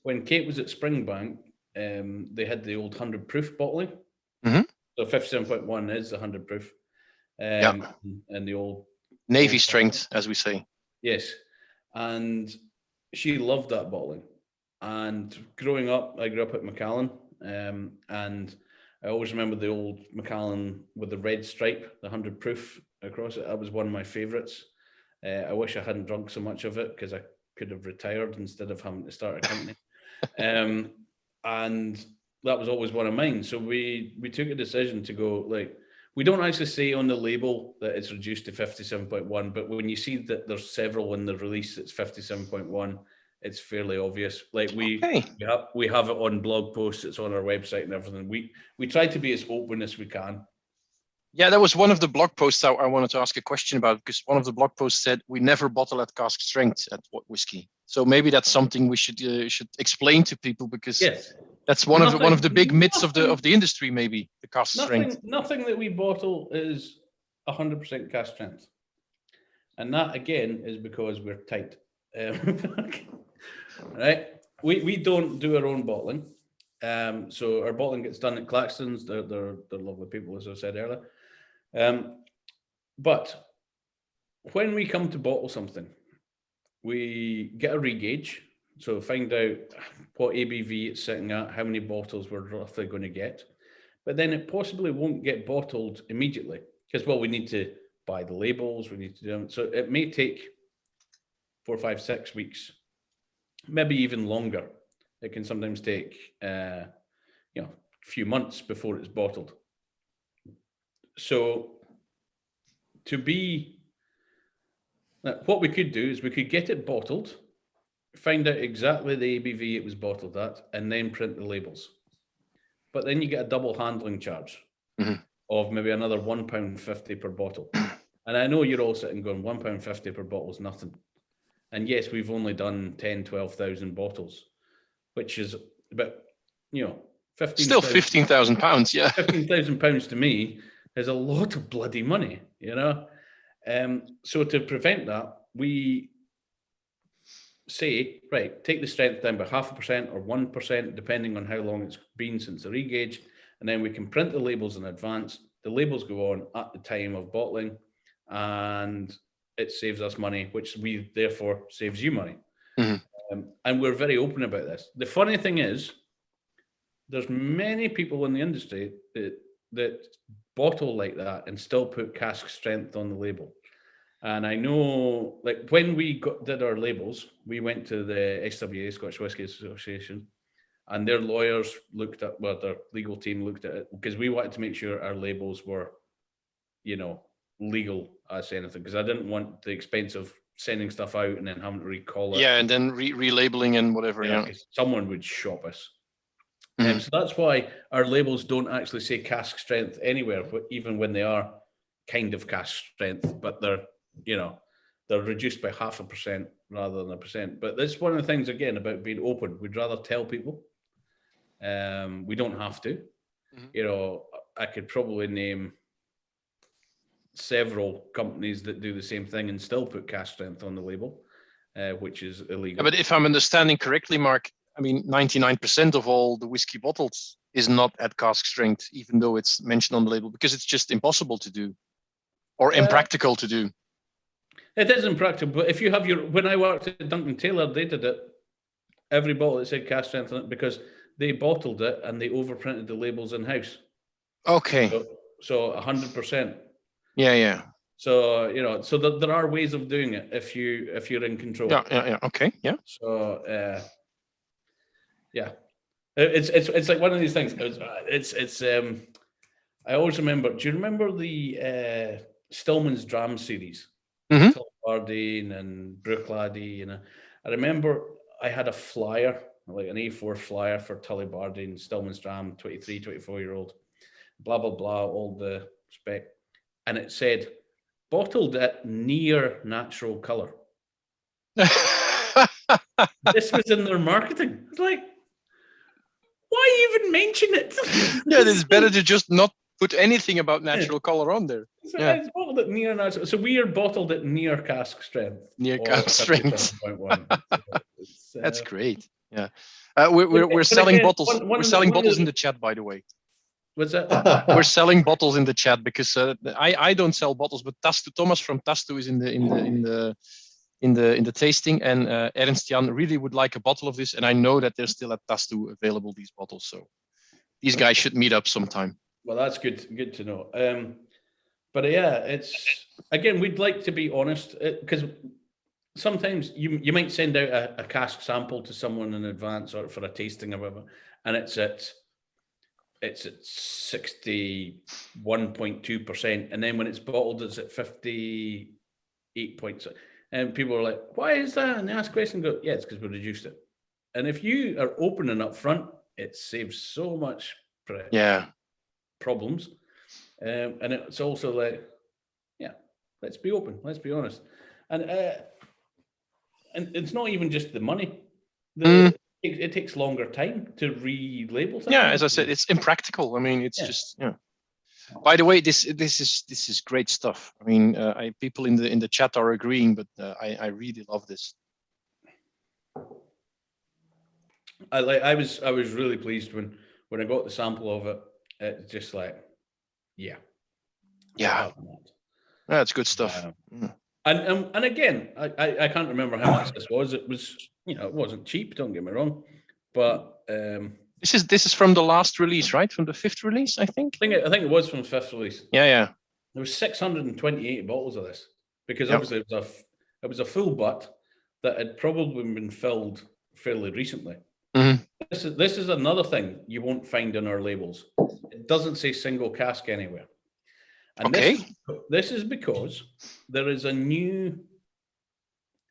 When Kate was at Springbank, they had the old 100 proof bottling. So 57.1 is the 100 proof. And the old Navy strength, as we say. Yes. And she loved that bottling. And growing up, I grew up at Macallan. And I always remember the old Macallan with the red stripe, the 100 proof across it. That was one of my favourites. I wish I hadn't drunk so much of it because I could have retired instead of having to start a company. And that was always one of mine. So we took a decision to go, like, we don't actually say on the label that it's reduced to 57.1, but when you see that there's several in the release that's 57.1, it's fairly obvious. Like we have it on blog posts, it's on our website and everything. We try to be as open as we can. Yeah, that was one of the blog posts I wanted to ask a question about, because one of the blog posts said we never bottle at cask strength at Watt Whisky. So maybe that's something we should explain to people, because that's one of the big myths of the industry. Maybe the cask strength. Nothing that we bottle is 100% cask strength, and that again is because we're tight. Right? We don't do our own bottling. So our bottling gets done at Claxton's. They're lovely people, as I said earlier. But when we come to bottle something, we get a regauge So find out what ABV it's sitting at, how many bottles we're roughly going to get. But then it possibly won't get bottled immediately because, well, we need to buy the labels, we need to do them. So it may take 4, 5, 6 weeks, maybe even longer. It can sometimes take, a few months before it's bottled. So what we could do is we could get it bottled, find out exactly the ABV it was bottled at, and then print the labels. But then you get a double handling charge of maybe another £1.50 per bottle. And I know you're all sitting going, £1.50 per bottle is nothing. And yes, we've only done 10, 12,000 bottles, which is about, 15. Still £15,000, yeah. £15,000 to me is a lot of bloody money, So to prevent that, we say, right, take the strength down by 0.5% or 1%, depending on how long it's been since the regauge, and then we can print the labels in advance. The labels go on at the time of bottling, and it saves us money, which therefore saves you money. And we're very open about this. The funny thing is, there's many people in the industry that bottle like that and still put cask strength on the label. And I know, like, when we did our labels, we went to the SWA, Scottish Whisky Association, and their lawyers their legal team looked at it, because we wanted to make sure our labels were, legal as anything, because I didn't want the expense of sending stuff out and then having to recall it. Yeah, and then relabeling and whatever, because someone would shop us. So that's why our labels don't actually say cask strength anywhere, even when they are kind of cask strength, but they're reduced by 0.5% rather than 1%. But that's one of the things, again, about being open. We'd rather tell people. We don't have to. I could probably name several companies that do the same thing and still put cask strength on the label, which is illegal. Yeah, but if I'm understanding correctly, Mark, 99% of all the whiskey bottles is not at cask strength, even though it's mentioned on the label, because it's just impossible to do or impractical to do. It is impractical, but if you have when I worked at Duncan Taylor, they did it. Every bottle that said cask strength on it, because they bottled it and they overprinted the labels in-house. Okay. So 100%. Yeah. So, so there are ways of doing it if you're in control. Yeah. Okay. Yeah. So, yeah, it's like one of these things. It's I always remember. Do you remember the Stillman's Dram series? Tullibardine and Brookladdy, I remember I had a flyer, like an A4 flyer for Tullibardine, Stillman's Dram, 23, 24-year-old, blah, blah, blah, all the spec. And it said, bottled at near natural color. This was in their marketing. It's like, why even mention it? Yeah, it's better to just not put anything about natural color on there. It's bottled at near natural. So we are bottled at near cask strength. Near cask strength. That's great. Yeah, we're selling bottles. We're selling bottles in the chat, by the way. What's that? We're selling bottles in the chat because I don't sell bottles, but Thomas from Tastu is in the tasting, and Ernst Jan really would like a bottle of this, and I know that they're still at Tastu available, these bottles. So these guys should meet up sometime. Well, that's good to know. But yeah, it's, again, we'd like to be honest, because sometimes you might send out a cask sample to someone in advance or for a tasting or whatever, and it's at 61.2%, and then when it's bottled, it's at 58.6%. And people are like, why is that? And they ask questions and go, yeah, it's because we reduced it. And if you are open and upfront, it saves so much problems. And it's also like, yeah, let's be open, let's be honest. And it's not even just the money. It takes longer time to relabel things. Yeah, as I said, it's impractical. It's just, yeah. By the way, this is great stuff. People in the chat are agreeing, but I really love this. I was really pleased when I got the sample of it. It's just like, yeah, that's good stuff. And again, I can't remember how much this was. It was it wasn't cheap. Don't get me wrong, but this is from the last release, right? From the 5th release, I think. I think it was from the 5th release. Yeah. There was 628 bottles of this because Yep. obviously it was a full butt that had probably been filled fairly recently. Mm-hmm. This is another thing you won't find in our labels. It doesn't say single cask anywhere. And this is because there is a new,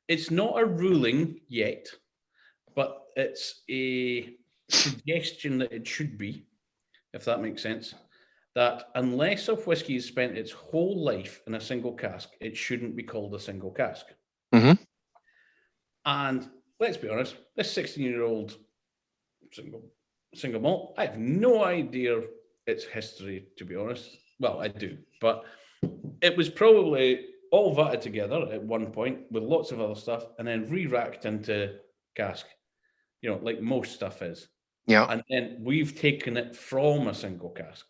it's not a ruling yet, but it's a suggestion that it should be, if that makes sense, that unless a whiskey has spent its whole life in a single cask, it shouldn't be called a single cask. Mm-hmm. And let's be honest, this 16-year-old single malt, I have no idea its history, to be honest. Well, I do, but it was probably all vatted together at one point with lots of other stuff and then re-racked into cask, like most stuff is. Yeah. And then we've taken it from a single cask,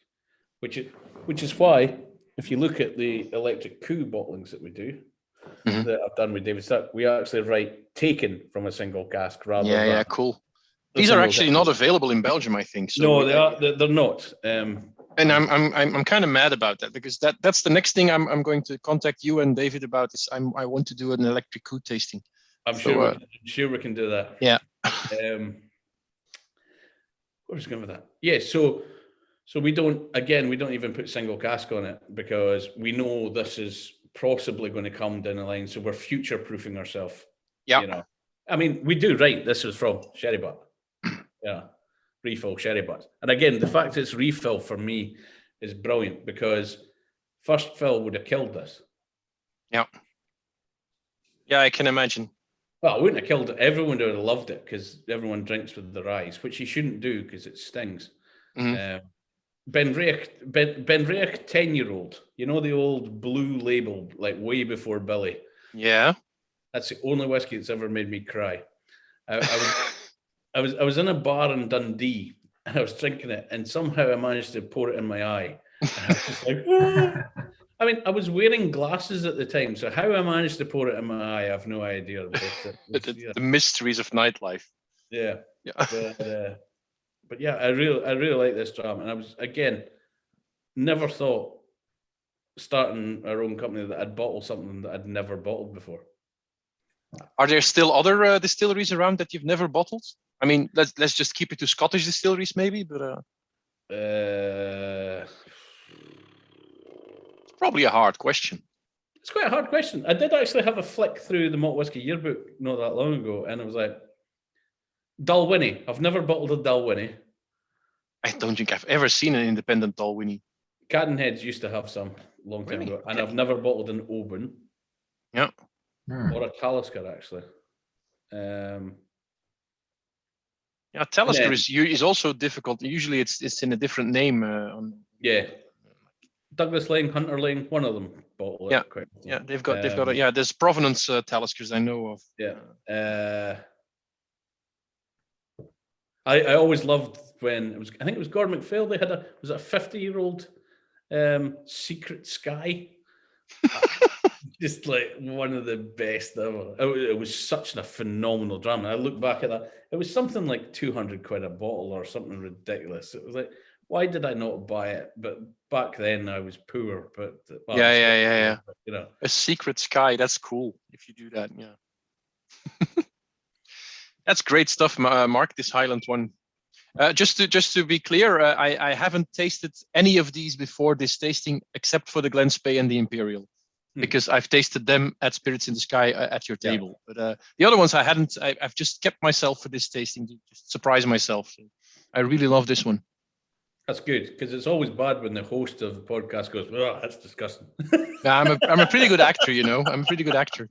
which is why, if you look at the electric coup bottlings that we do, that I've done with David Stark, we actually write taken from a single cask rather than... Yeah, cool. These are actually not available in Belgium, I think. So no, they are. They're not. And I'm kind of mad about that because that's the next thing I'm going to contact you and David about. Is I want to do an electric coup tasting. I'm sure we can do that. Yeah. Where was I going with that? Yeah. So we don't even put single cask on it because we know this is possibly going to come down the line. So we're future proofing ourselves. Yeah. I mean, we do right. This is from sherry butt. Yeah. Refill sherry butts. And again, the fact it's refill for me is brilliant because first fill would have killed this. Yeah. Yeah, I can imagine. Well, it wouldn't have killed it. Everyone would have loved it because everyone drinks with their eyes, which you shouldn't do because it stings. Mm-hmm. Ben Raic 10-year-old, the old blue label, like way before Billy. Yeah. That's the only whiskey that's ever made me cry. I was in a bar in Dundee and I was drinking it and somehow I managed to pour it in my eye. And I was just like, ah. I mean, I was wearing glasses at the time, so how I managed to pour it in my eye, I have no idea. The mysteries of nightlife. Yeah. But yeah, I really like this dram, and I was again never thought starting our own company that I'd bottle something that I'd never bottled before. Are there still other distilleries around that you've never bottled? I mean, let's just keep it to Scottish distilleries, maybe. But it's probably a hard question. It's quite a hard question. I did actually have a flick through the Malt Whisky yearbook not that long ago, and I was like, Dalwhinnie. I've never bottled a Dalwhinnie. I don't think I've ever seen an independent Dalwhinnie. Cadenheads used to have some long time ago, and I've never bottled an Oban. Yeah. Or a Talisker, actually. Yeah, Talisker is also difficult. Usually it's in a different name. Douglas Lane, Hunter Lane, one of them bottle it. Yeah, they've got there's Provenance Taliskers I know of. Yeah. I always loved when I think it was Gordon MacPhail, they had a 50-year-old Secret Sky. Just like one of the best ever. It was such a phenomenal dram. I look back at that. It was something like 200 quid a bottle or something ridiculous. It was like, why did I not buy it? But back then I was poor. But yeah. A Secret Sky. That's cool if you do that. Yeah. That's great stuff, Mark. This Highland one. Just to be clear, I haven't tasted any of these before this tasting, except for the Glen Spey and the Imperial. Because I've tasted them at Spirits in the Sky at your table. Yeah. But the other ones I hadn't. I've just kept myself for this tasting to just surprise myself. So I really love this one. That's good, because it's always bad when the host of the podcast goes, "Oh, that's disgusting." Yeah, I'm a pretty good actor, I'm a pretty good actor.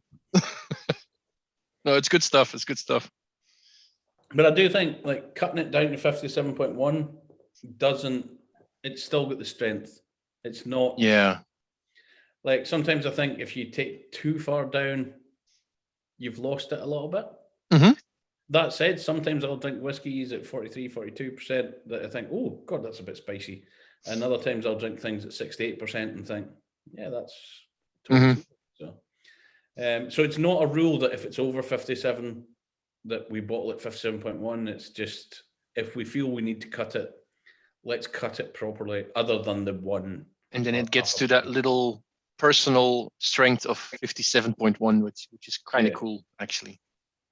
No, it's good stuff. It's good stuff. But I do think like cutting it down to 57.1 doesn't. It's still got the strength. It's not. Yeah. Like sometimes I think if you take too far down, you've lost it a little bit. Mm-hmm. That said, sometimes I'll drink whiskies at 43, 42% that I think, oh, God, that's a bit spicy. And other times I'll drink things at 68% and think, yeah, that's totally so. So it's not a rule that if it's over 57, that we bottle at 57.1. It's just, if we feel we need to cut it, let's cut it properly, other than the one. And then it gets to that little personal strength of 57.1, which is kind of cool, actually.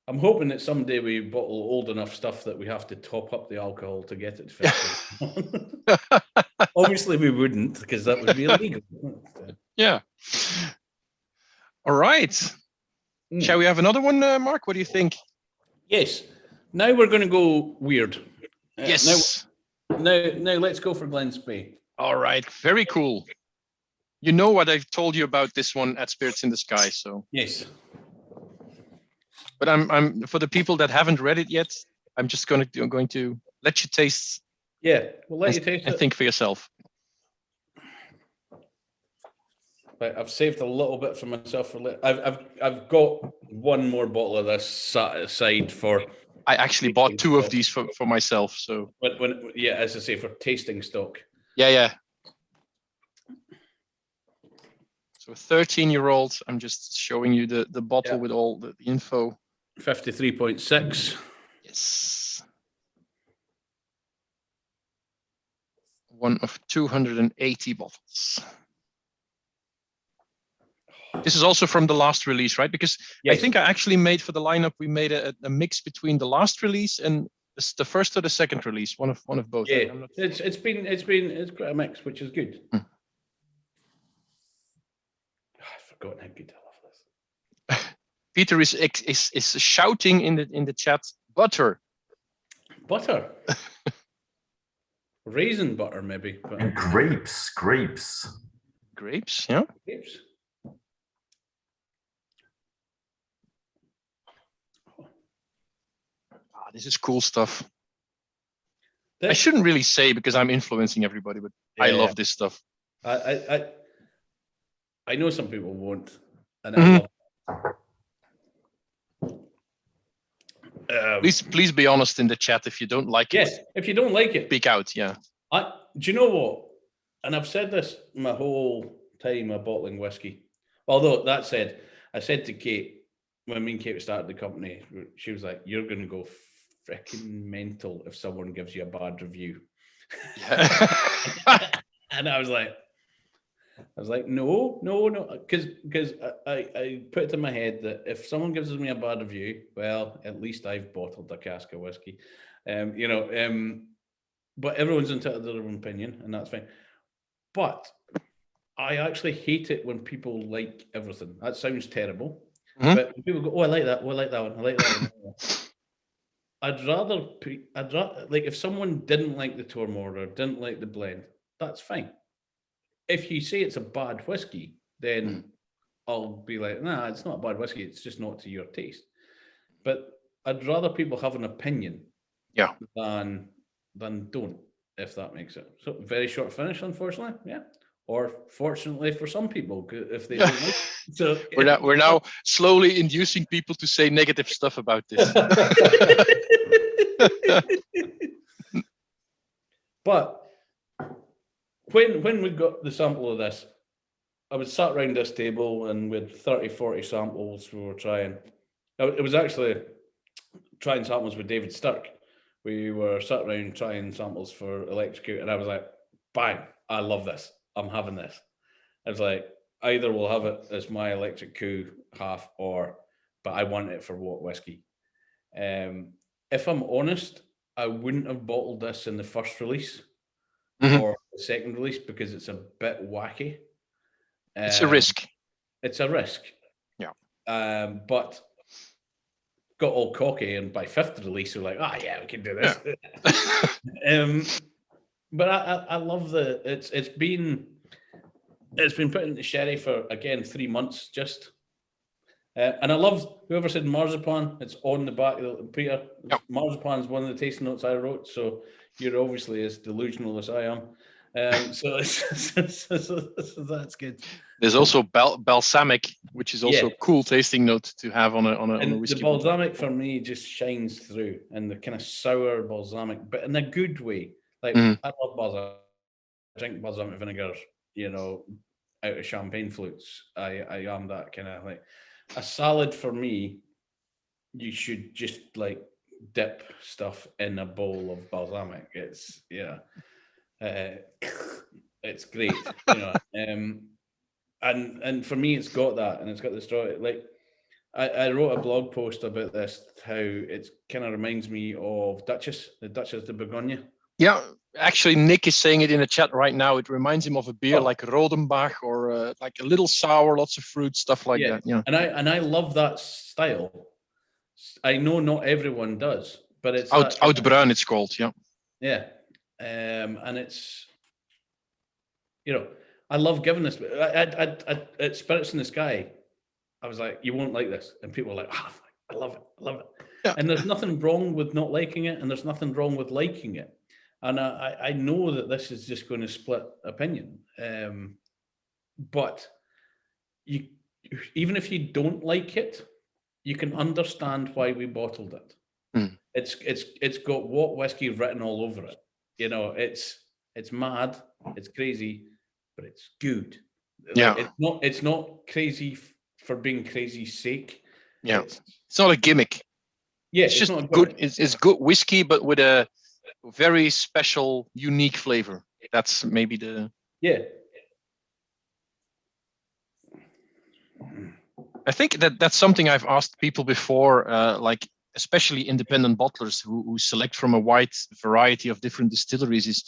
I'm hoping that someday we bottle old enough stuff that we have to top up the alcohol to get it to 57. Obviously, we wouldn't, because that would be illegal. Yeah. All right. Shall we have another one, Mark? What do you think? Yes. Now we're going to go weird. Yes. Now let's go for Glen Spey. All right. Very cool. You know what I've told you about this one at Spirits in the Sky, so. Yes. But I'm for the people that haven't read it yet, I'm just going to let you taste. Yeah, we'll let you taste it. And think for yourself. Right, I've saved a little bit for myself for later. I've got one more bottle of this sat aside for. I actually bought 2 of these for myself. So when as I say, for tasting stock. Yeah. So 13-year-old. I'm just showing you the bottle with all the info. 53.6. Yes. One of 280 bottles. This is also from the last release, right? Because I think I actually made for the lineup, we made a mix between the last release and the first or the second release, one of both. Yeah, it's quite a mix, which is good. I've forgotten how good I love this. Peter is shouting in the chat, butter. Butter. Raisin butter, maybe. But... And grapes, yeah. Grapes. This is cool stuff. I shouldn't really say because I'm influencing everybody, but I love this stuff. I know some people won't, and I love it. Please be honest in the chat if you don't like it. Yes, if you don't like it, speak out. Yeah. Do you know what? And I've said this my whole time of bottling whiskey. Although that said, I said to Kate when me and Kate started the company, she was like, "You're going to go freaking mental if someone gives you a bad review." Yeah. And I was like, no, because I put it in my head that if someone gives me a bad review, well, at least I've bottled a cask of whiskey, but everyone's entitled to their own opinion, and that's fine. But I actually hate it when people like everything. That sounds terrible, but when people go, "Oh, I like that. Oh, I like that one. I like that one." I'd rather like if someone didn't like the Tormore or didn't like the blend, that's fine. If you say it's a bad whiskey, then I'll be like, "Nah, it's not a bad whiskey. It's just not to your taste." But I'd rather people have an opinion, than don't, if that makes it. So very short finish, unfortunately, or fortunately for some people, if they don't like it. So we're now slowly inducing people to say negative stuff about this. But when we got the sample of this, I was sat around this table and with 30, 40 samples we were trying. It was actually trying samples with David Stirk. We were sat around trying samples for Electrocute, and I was like, bang, I love this. I'm having this. I was like, either we'll have it as my Electric Coup half, but I want it for Watt Whisky. If I'm honest, I wouldn't have bottled this in the first release or the second release because it's a bit wacky. It's a risk. It's a risk. Yeah. But got all cocky, and by fifth release, we're like, we can do this. Yeah. But I love it's been put into sherry for, again, 3 months just. And I love whoever said marzipan. It's on the back of the Peter. Yep. Marzipan is one of the tasting notes I wrote, so you're obviously as delusional as I am. So that's good. There's also balsamic, which is also a cool tasting note to have on a whiskey. The balsamic for me just shines through, and the kind of sour balsamic, but in a good way. Like I love balsamic. I drink balsamic vinegar, out of champagne flutes. I am that kind of like a salad for me. you should just like dip stuff in a bowl of balsamic. It's it's great, and for me, it's got that, and it's got the story. Like I wrote a blog post about this, how it kind of reminds me of the Duchess de Bourgogne. Yeah, actually, Nick is saying it in the chat right now. It reminds him of a beer like Rodenbach or like a little sour, lots of fruit, stuff like that. Yeah, and I love that style. I know not everyone does, but it's Oud-Bruin, it's called. Yeah, yeah, and it's I love giving this. At Spirits in the Sky, I was like, you won't like this, and people were like, I love it. Yeah. And there's nothing wrong with not liking it, and there's nothing wrong with liking it. And I know that this is just going to split opinion, but you, even if you don't like it, you can understand why we bottled it. Mm. It's got Watt Whisky written all over it. It's mad, it's crazy, but it's good. Yeah, it's not crazy for being crazy's sake. Yeah, it's not a gimmick. Yeah, it's just good. It's good whiskey, but with a very special, unique flavor. That's maybe the I think that's something I've asked people before, like especially independent bottlers who select from a wide variety of different distilleries, is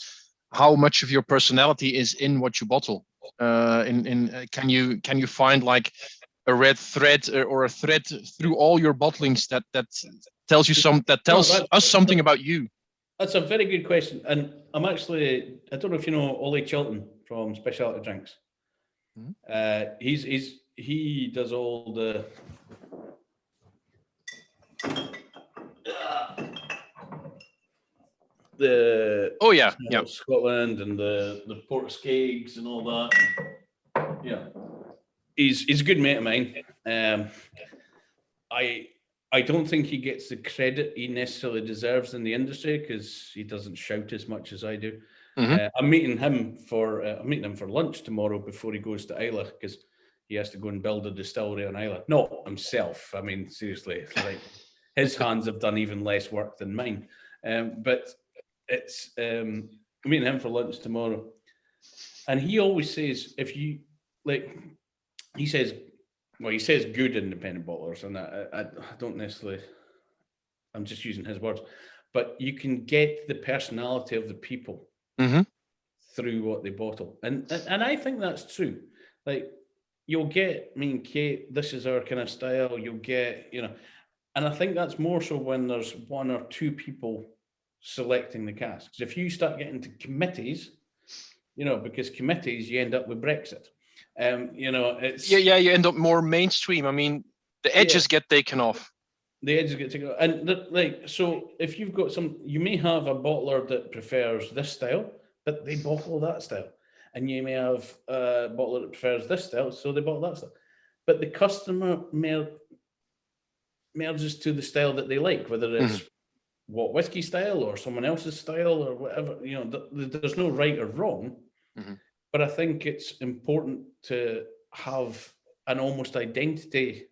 how much of your personality is in what you bottle. Can you find like a red thread or a thread through all your bottlings that tells you us something about you? That's a very good question, and I don't know if you know Ollie Chilton from Specialty Drinks. Mm-hmm. He does all the Scotland and the Port of Skeggs and all that. Yeah, he's a good mate of mine. I don't think he gets the credit he necessarily deserves in the industry because he doesn't shout as much as I do. Mm-hmm. I'm meeting him for lunch tomorrow before he goes to Islay because he has to go and build a distillery on Islay. Not himself. I mean, seriously, like his hands have done even less work than mine. But it's I'm meeting him for lunch tomorrow, and he always says he says good independent bottlers, and I don't necessarily. I'm just using his words, but you can get the personality of the people through what they bottle, and I think that's true. Like you'll get me and Kate. This is our kind of style. You'll get and I think that's more so when there's one or two people selecting the casks. If you start getting to committees, because committees you end up with Brexit. It's you end up more mainstream. I mean, the edges get taken off. The edges get taken off, and so if you've got you may have a bottler that prefers this style, but they bottle that style, and you may have a bottler that prefers this style, so they bottle that style, but the customer merges to the style that they like, whether it's Watt Whisky style or someone else's style or whatever. There's no right or wrong. Mm-hmm. But I think it's important to have an almost identity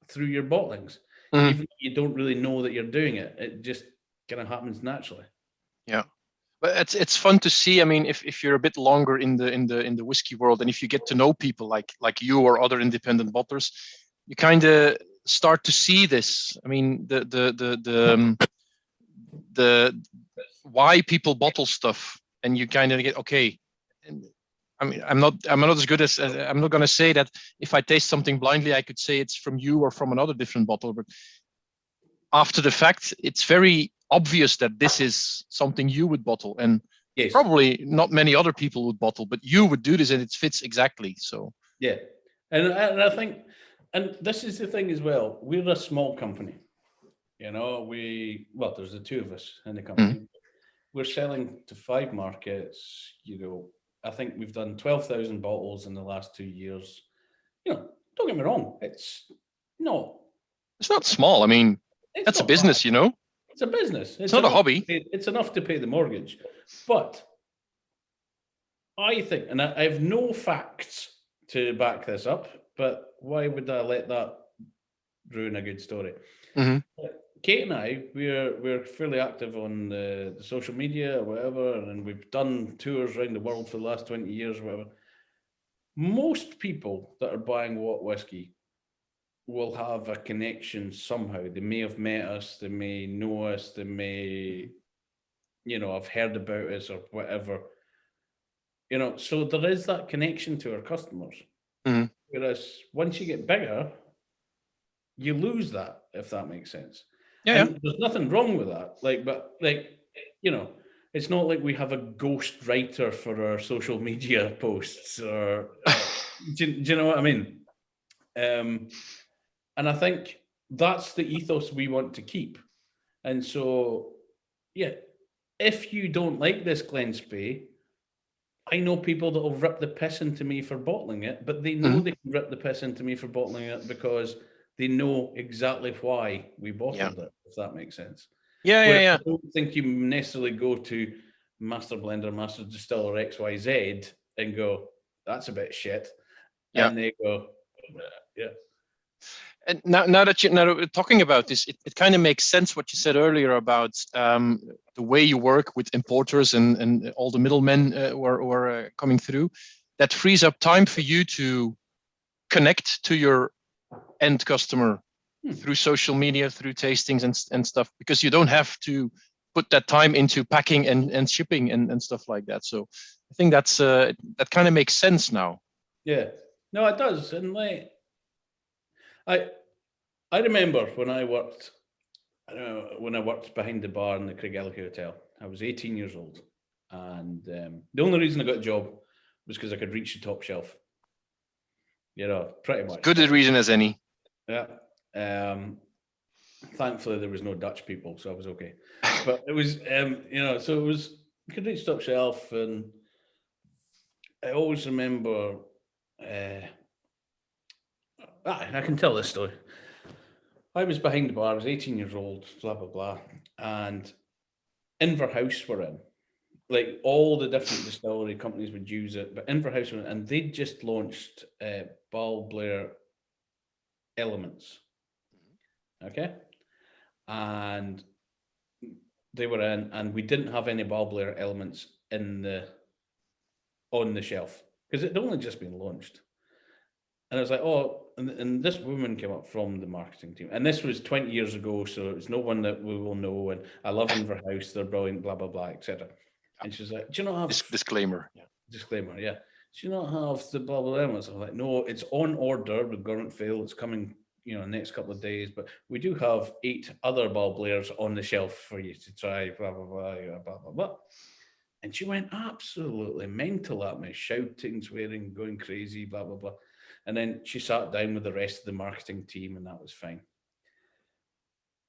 through your bottlings. Mm-hmm. Even if you don't really know that you're doing it, it just kind of happens naturally. Yeah. But it's fun to see. I mean, if you're a bit longer in the whiskey world, and if you get to know people like you or other independent bottlers, you kind of start to see this. I mean, the why people bottle stuff, and you kind of get okay. I mean, I'm not as good as I'm not going to say that if I taste something blindly, I could say it's from you or from another different bottle. But after the fact, it's very obvious that this is something you would bottle, and probably not many other people would bottle, but you would do this, and it fits exactly. So yeah, and I think, and this is the thing as well. We're a small company, there's the two of us in the company. Mm-hmm. We're selling to 5 markets. I think we've done 12,000 bottles in the last 2 years. Don't get me wrong. It's not small. I mean, that's a business, bad. It's a business. It's not a hobby. It's enough to pay the mortgage. But I think, and I have no facts to back this up, but why would I let that ruin a good story. Mhm. Kate and I, we're fairly active on the social media or whatever, and we've done tours around the world for the last 20 years or whatever. Most people that are buying Watt Whisky will have a connection somehow. They may have met us, they may know us, they may, have heard about us or whatever. So there is that connection to our customers. Mhm. Whereas once you get bigger, you lose that, if that makes sense. Yeah, And there's nothing wrong with that. It's not like we have a ghost writer for our social media posts or do you know what I mean? And I think that's the ethos we want to keep. And so, yeah, if you don't like this Glen Spey, I know people that will rip the piss into me for bottling it, but they know they can rip the piss into me for bottling it because they know exactly why we bottled it, if that makes sense. Yeah. I don't think you necessarily go to Master Blender, Master Distiller XYZ and go, that's a bit shit. Yeah. And they go, yeah. And now that we're talking about this, it kind of makes sense what you said earlier about the way you work with importers and all the middlemen who are coming through. That frees up time for you to connect to your end customer through social media, through tastings and stuff, because you don't have to put that time into packing and shipping and stuff like that. So I think that kind of makes sense now. Yeah, no, it does. And I remember when I worked behind the bar in the Caol Ila Hotel. I was 18 years old, and the only reason I got a job was because I could reach the top shelf. Pretty much. Good a reason as any. Yeah. Thankfully, there was no Dutch people, so I was okay. But it was, so it was, you could reach top shelf, and I always remember. I can tell this story. I was behind the bar. I was 18 years old. Blah blah blah, and Inverhouse were in. Like all the different distillery companies would use it, but Inverhouse were in, and they'd just launched Ball Blair Elements. Okay, and they were in, and we didn't have any Ball Blair Elements on the shelf because it had only just been launched. And I was like, oh, and this woman came up from the marketing team. And this was 20 years ago, so it's no one that we will know. And I love Inverhouse, they're brilliant, blah, blah, blah, etc. And she's like, do you not have... Disclaimer. Yeah. Disclaimer, yeah. Do you not have the blah, blah, blah? I was like, no, it's on order with Garnet Fail. It's coming, next couple of days. But we do have 8 other Ball Blairs on the shelf for you to try, blah, blah, blah, blah, blah, blah. And she went absolutely mental at me, shouting, swearing, going crazy, blah, blah, blah. And then she sat down with the rest of the marketing team, and that was fine.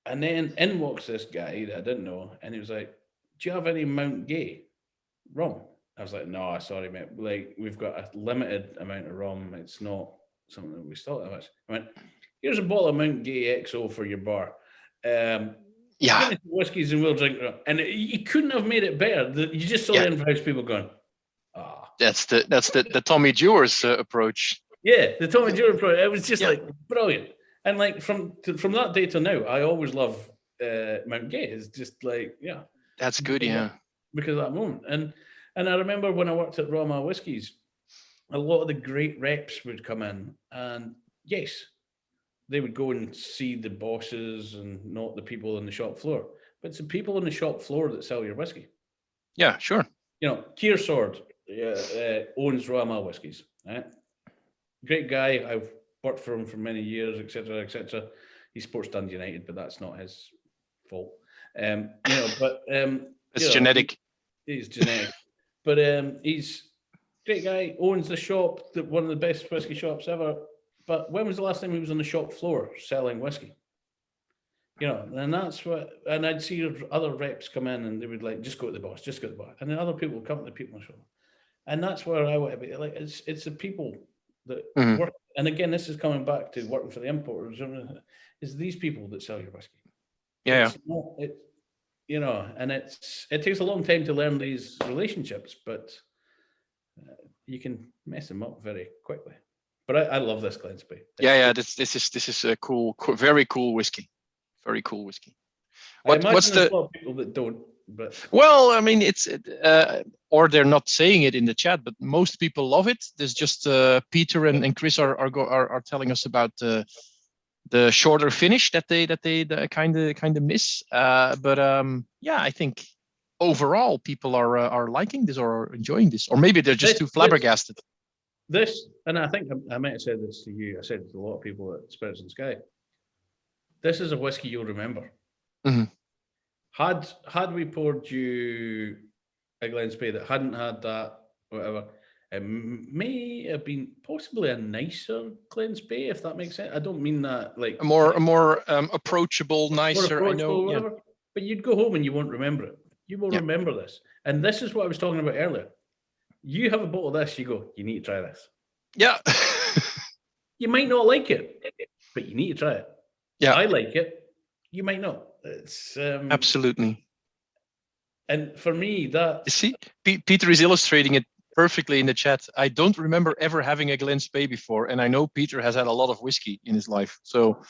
And then in walks this guy that I didn't know, and he was like, do you have any Mount Gay rum? I was like, no, sorry, mate. Like, we've got a limited amount of rum. It's not something that we still have. I went, here's a bottle of Mount Gay XO for your bar. Give me whiskies and we'll drink rum. And you couldn't have made it better. You just saw the Inverhouse people going, That's the Tommy Dewars approach. Yeah, the Tommy Dewar approach. It was just like brilliant. And like from that day till now, I always love Mount Gay. It's just like, yeah. That's good, yeah. Because of that moment. And I remember when I worked at Roma Whiskies, a lot of the great reps would come in, and yes, they would go and see the bosses and not the people on the shop floor. But it's the people on the shop floor that sell your whiskey. Yeah, sure. Kearsword owns Roma Whiskies, right? Great guy. I've worked for him for many years, etc., etc. He supports Dundee United, but that's not his fault. It's genetic. He's genetic, but he's a great guy. Owns the shop, one of the best whiskey shops ever. But when was the last time he was on the shop floor selling whiskey? And that's what. And I'd see other reps come in, and they would like, just go to the boss, just go to the boss, and then other people would come to the people on the shop. And that's where I want to be. Like, it's the people that work, and again, this is coming back to working for the importers. Is these people that sell your whiskey? Yeah. And it takes a long time to learn these relationships, but you can mess them up very quickly. But I love this Glen Spey. Yeah. This is a cool, very cool whiskey. Very cool whiskey. What's there's a lot of people that don't. But well, I mean, it's or they're not saying it in the chat, but most people love it. There's just Peter and Chris are telling us about the shorter finish that they kind of miss. But yeah, I think overall people are liking this or enjoying this, or maybe they're just too flabbergasted. This, and I think I might have said this to you. I said it to a lot of people at Spirits and Sky. This is a whiskey you'll remember. Mm-hmm. Had we poured you a Glen Spey that hadn't had that, whatever, it may have been possibly a nicer Glen Spey, if that makes sense. I don't mean that like a more approachable, nicer. More I know, whatever. Yeah. But you'd go home and you won't remember it. You will remember this, and this is what I was talking about earlier. You have a bottle of this, you go, you need to try this. Yeah. You might not like it, but you need to try it. Yeah, I like it. You might not. It's absolutely. And for me, that you see, Peter is illustrating it perfectly in the chat. I don't remember ever having a Glen Spey before, and I know Peter has had a lot of whiskey in his life, so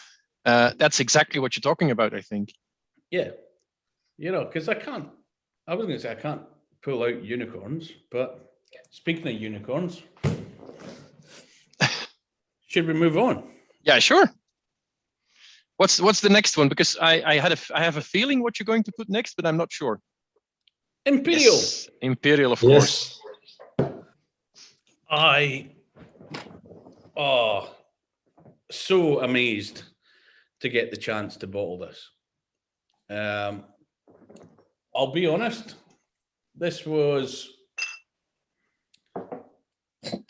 that's exactly what you're talking about, I think. Yeah, because I was going to say I can't pull out unicorns, but speaking of unicorns, should we move on? Yeah, sure. What's the next one? Because I have a feeling what you're going to put next, but I'm not sure. Imperial. Yes. Imperial, of course. So amazed to get the chance to bottle this. I'll be honest, this was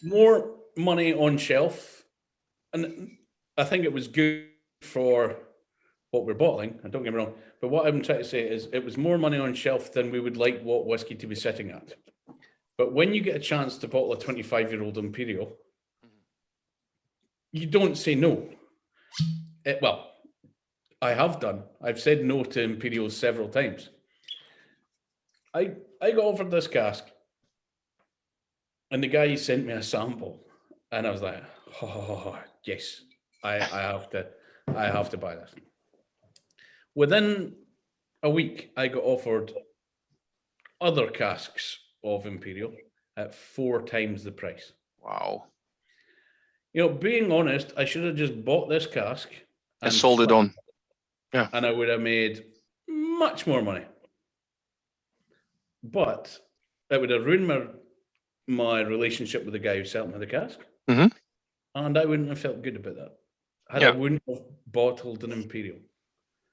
more money on shelf, and I think it was good for what we're bottling, and don't get me wrong, but what I'm trying to say is it was more money on shelf than we would like Watt Whisky to be sitting at. But when you get a chance to bottle a 25-year-old Imperial, you don't say no. Well, I have done. I've said no to Imperials several times. I got offered this cask, and the guy sent me a sample, and I was like, oh, yes, I have to buy this. Within a week, I got offered other casks of Imperial at 4 times the price. Wow. Being honest, I should have just bought this cask and sold it on. Yeah. And I would have made much more money. But it would have ruined my relationship with the guy who sold me the cask. Mm-hmm. And I wouldn't have felt good about that. I wouldn't have bottled an Imperial.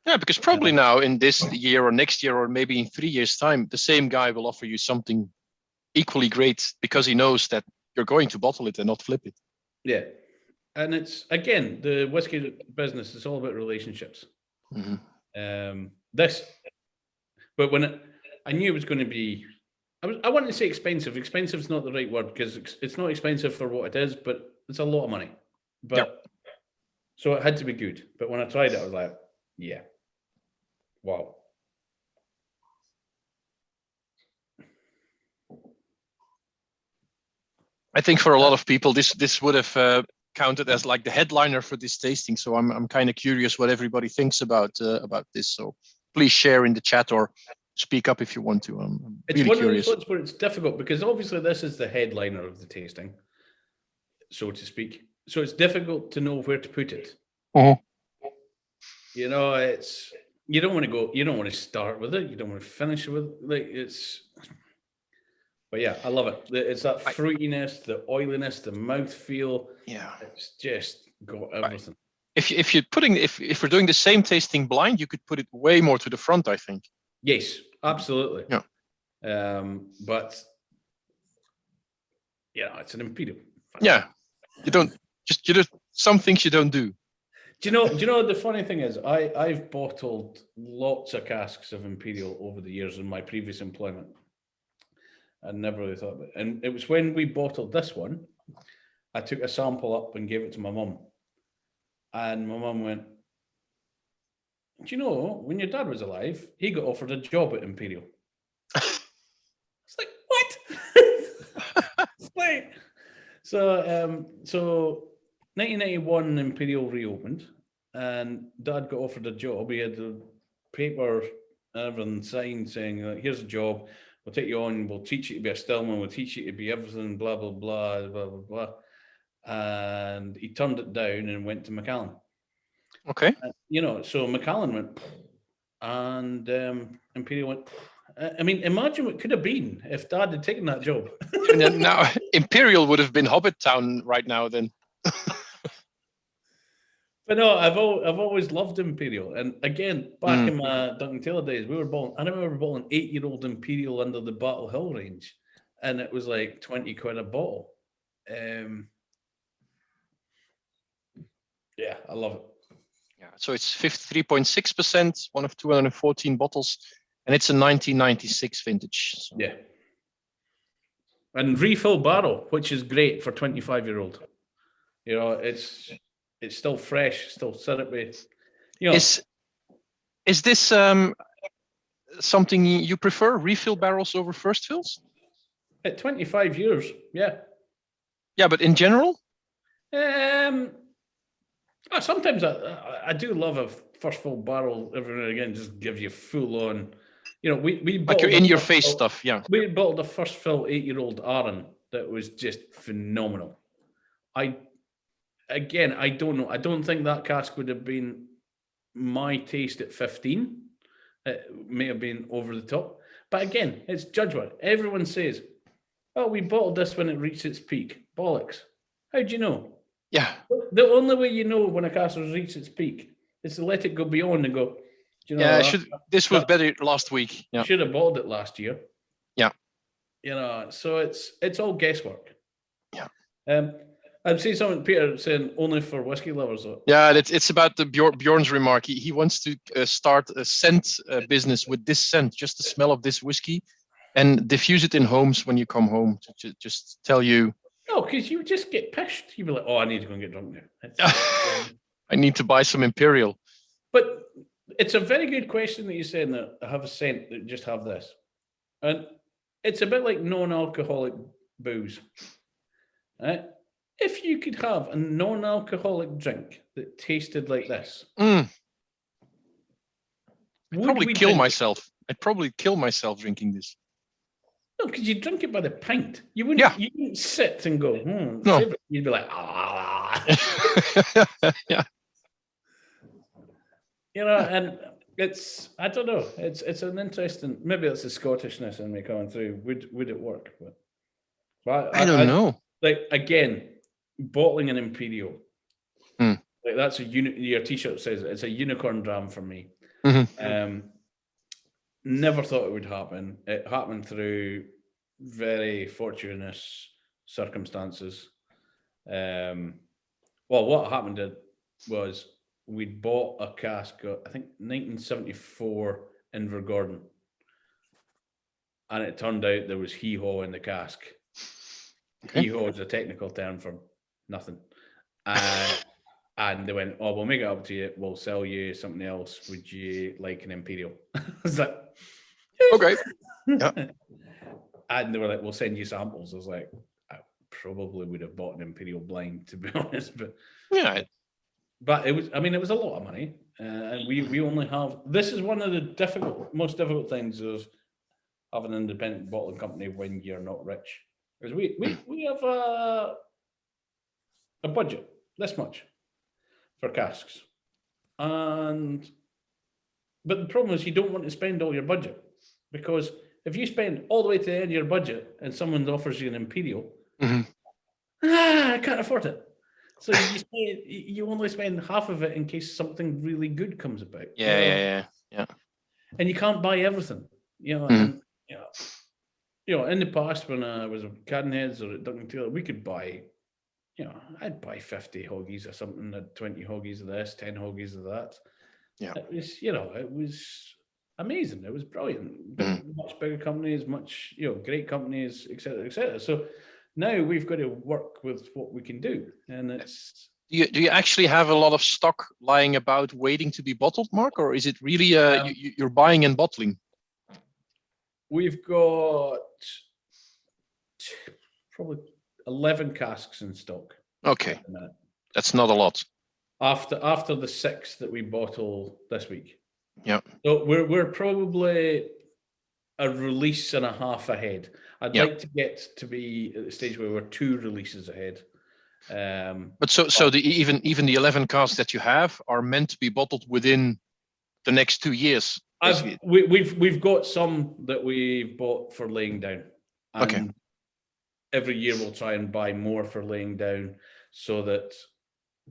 Yeah, because probably now in this year or next year or maybe in 3 years' time, the same guy will offer you something equally great because he knows that you're going to bottle it and not flip it. Yeah. And it's, again, the whiskey business is all about relationships. Mm-hmm. But when I knew it was going to be, I wanted to say expensive. Expensive is not the right word because it's not expensive for what it is, but it's a lot of money. But so it had to be good. But when I tried it, I was like, yeah, wow. I think for a lot of people, this would have counted as like the headliner for this tasting. So I'm kind of curious what everybody thinks about this. So please share in the chat or speak up if you want to. I'm it's really one curious. of those ones where it's difficult because obviously this is the headliner of the tasting, so to speak. So it's difficult to know where to put it. Uh-huh. It's you don't want to go. You don't want to start with it. You don't want to finish with it's. But yeah, I love it. It's that fruitiness, the oiliness, the mouthfeel. Yeah, it's just got everything. If we're doing the same tasting blind, you could put it way more to the front, I think. Yes, absolutely. Yeah. But it's an Imperial. Yeah, you do some things you don't do. Do you know the funny thing is I've bottled lots of casks of Imperial over the years in my previous employment. I never really thought about it. And it was when we bottled this one, I took a sample up and gave it to my mum. And my mum went, do you know, when your dad was alive, he got offered a job at Imperial. It's like, what? So 1991, Imperial reopened, and Dad got offered a job. He had the paper and everything signed saying, like, here's a job, we'll take you on, we'll teach you to be a stillman, we'll teach you to be everything, blah, blah, blah, blah, blah, blah. And he turned it down and went to Macallan. Okay. So Macallan went, and Imperial went. I mean, imagine what could have been if Dad had taken that job. Now, Imperial would have been Hobbit Town right now then. But no, I've always loved Imperial. And again, back in my Duncan Taylor days, I remember bottling 8-year-old Imperial under the Battle Hill range. And it was like 20 quid a bottle. Yeah, I love it. Yeah, so it's 53.6%, one of 214 bottles, and it's a 1996 vintage. So. Yeah. And refill barrel, which is great for 25-year-old. It's still fresh, still syrupy. Is this something you prefer, refill barrels over first fills? At 25 years, yeah. Yeah, but in general? Sometimes I do love a first fill barrel every now and again, just gives you full on. We like you're in your face stuff, yeah. We bottled a first fill 8-year-old Aaron that was just phenomenal. I don't know. I don't think that cask would have been my taste at 15. It may have been over the top. But again, it's judge work. Everyone says, oh, we bottled this when it reached its peak. Bollocks. How do you know? Yeah. The only way you know when a cask has reached its peak is to let it go beyond and go, do you know, this was better last week. Yeah. Should have bottled it last year. Yeah. So it's all guesswork. Yeah. I've seen someone, Peter, saying only for whiskey lovers. Though. Yeah, it's about the Bjorn's remark. He wants to start a scent business with this scent, just the smell of this whiskey, and diffuse it in homes when you come home to just tell you. No, because you just get pissed. You'd be like, oh, I need to go and get drunk now. I need to buy some Imperial. But it's a very good question that you said that I have a scent that just have this. And it's a bit like non-alcoholic booze. Right? If you could have a non-alcoholic drink that tasted like this, I'd probably kill myself. I'd probably kill myself drinking this. No, because you drink it by the pint. You wouldn't. Yeah. You wouldn't sit and go. No. You'd be like, ah. Yeah. And I don't know. It's an interesting. Maybe it's the Scottishness in me coming through. Would it work? But I don't know. Like again, bottling an Imperial. Like that's your T-shirt says it's a unicorn dram for me. Mm-hmm. Never thought it would happen. It happened through very fortuitous circumstances. Well, what happened was we'd bought a cask, I think 1974 in Invergordon. And it turned out there was hee-haw in the cask. Okay. Hee-haw is a technical term for nothing. And they went, oh, we'll make it up to you. We'll sell you something else. Would you like an Imperial? I was like, okay. Yeah. And they were like, we'll send you samples. I was like, I probably would have bought an Imperial blind, to be honest. But yeah. But it was a lot of money. And we only have, this is one of the most difficult things of having an independent bottling company when you're not rich. Because we have a budget, this much, for casks. But the problem is you don't want to spend all your budget, because if you spend all the way to the end of your budget and someone offers you an Imperial, I can't afford it. So you only spend half of it in case something really good comes about. Yeah. And you can't buy everything, And, in the past when I was at Cadenheads or at Duncan Taylor, we could buy, I'd buy 50 hoggies or something, 20 hoggies of this, 10 hoggies of that. Yeah, it was, it was amazing. It was brilliant. Much bigger companies, much, great companies, etc., etc. So now we've got to work with what we can do, and it's. Do you actually have a lot of stock lying about waiting to be bottled, Mark, or is it really you're buying and bottling? We've got probably 11 casks in stock. Okay. That's not a lot. After the 6 that we bottle this week. Yeah. So we're probably a release and a half ahead. I'd like to get to be at the stage where we're 2 releases ahead. But so even the 11 casks that you have are meant to be bottled within the next 2 years. We've got some that we've bought for laying down, and every year we'll try and buy more for laying down, so that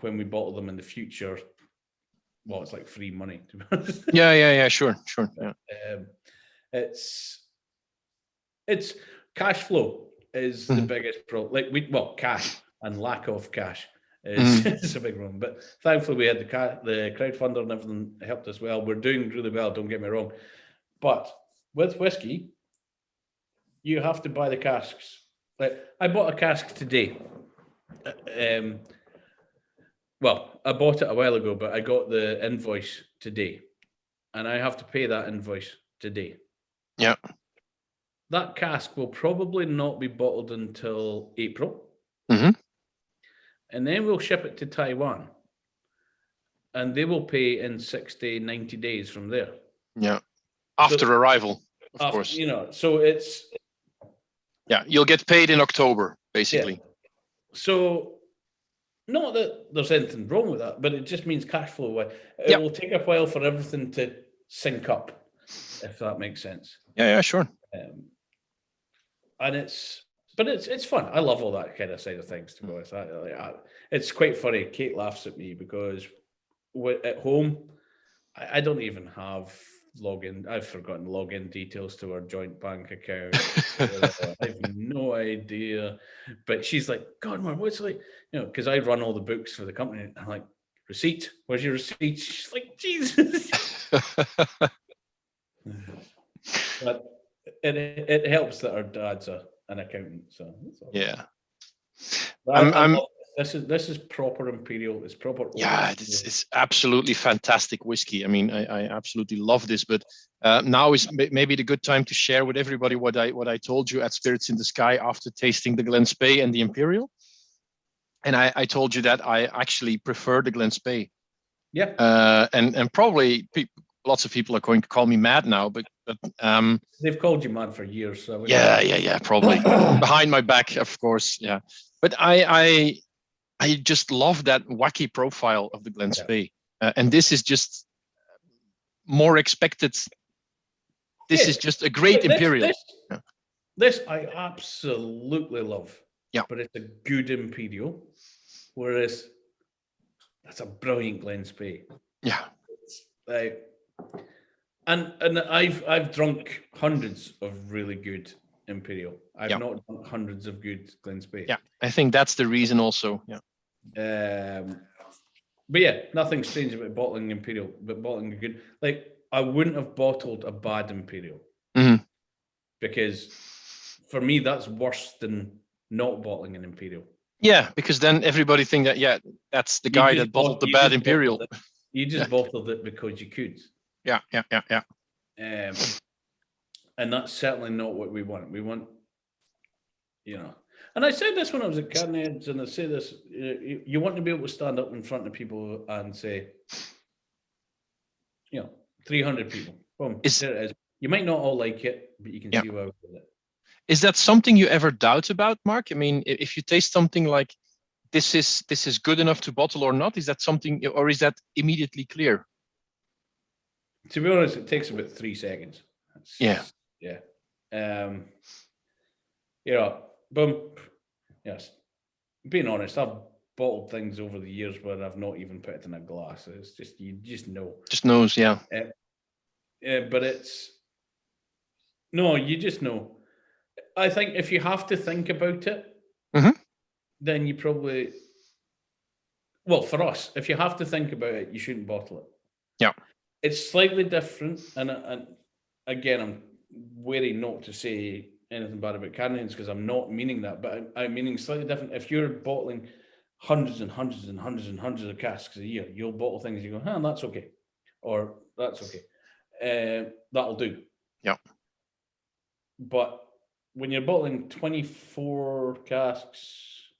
when we bottle them in the future, well, it's like free money, to be honest. Yeah, sure. Yeah. It's cash flow is the biggest problem. Like cash and lack of cash is a big one. But thankfully, we had the crowdfunder and everything helped us well. We're doing really well. Don't get me wrong, but with whiskey, you have to buy the casks. Like I bought a cask today. Well, I bought it a while ago, but I got the invoice today, and I have to pay that invoice today. Yeah. That cask will probably not be bottled until April. And then we'll ship it to Taiwan. And they will pay in 60, 90 days from there. Yeah. After arrival, of course. So it's... Yeah, you'll get paid in October, basically. Yeah. So, not that there's anything wrong with that, but it just means cash flow. It will take a while for everything to sync up, if that makes sense. Yeah, sure. And it's fun. I love all that kind of side of things, to be honest. It's quite funny. Kate laughs at me because at home, I don't even have login. I've forgotten login details to our joint bank account. I have no idea. But she's like, God, man, what's like, because I run all the books for the company. And I'm like, receipt? Where's your receipt? She's like, Jesus. But it helps that our dad's an accountant, so yeah. This is proper Imperial. It's proper. Yeah, it's absolutely fantastic whiskey. I mean, I absolutely love this. But now is maybe the good time to share with everybody what I told you at Spirits in the Sky after tasting the Glen Spey and the Imperial. And I told you that I actually prefer the Glen Spey. Yeah. And probably lots of people are going to call me mad now, but they've called you mad for years. So yeah, probably behind my back, of course. Yeah, but I just love that wacky profile of the Glen Spey, and this is just more expected. This is just a great Imperial. This I absolutely love. Yeah, but it's a good Imperial, whereas that's a brilliant Glen Spey. Yeah, it's like. And I've drunk hundreds of really good Imperial. I've not drunk hundreds of good Glen Spey. Yeah, I think that's the reason also. Yeah. But yeah, nothing strange about bottling Imperial, but bottling a good. Like I wouldn't have bottled a bad Imperial because for me that's worse than not bottling an Imperial. Yeah, because then everybody think that that's the guy that bottled the bad Imperial. You just bottled it because you could. Yeah. And that's certainly not what we want. We want, and I said this when I was at Carnage, and I say this, you want to be able to stand up in front of people and say, 300 people. Boom, there it is. You might not all like it, but you can see where I was with it. Is that something you ever doubt about, Mark? I mean, if you taste something like this is good enough to bottle or not, is that something, or is that immediately clear? To be honest, it takes about 3 seconds. Yeah. Boom. Yes. Being honest, I've bottled things over the years where I've not even put it in a glass. It's just, you just know. Just knows, yeah. But you just know. I think if you have to think about it, then you probably, well, for us, if you have to think about it, you shouldn't bottle it. Yeah. It's slightly different, and again, I'm wary not to say anything bad about Carnage because I'm not meaning that, but I'm meaning slightly different. If you're bottling hundreds and hundreds and hundreds and hundreds of casks a year, you'll bottle things you go, that's okay, or that's okay, that'll do. Yeah. But when you're bottling 24 casks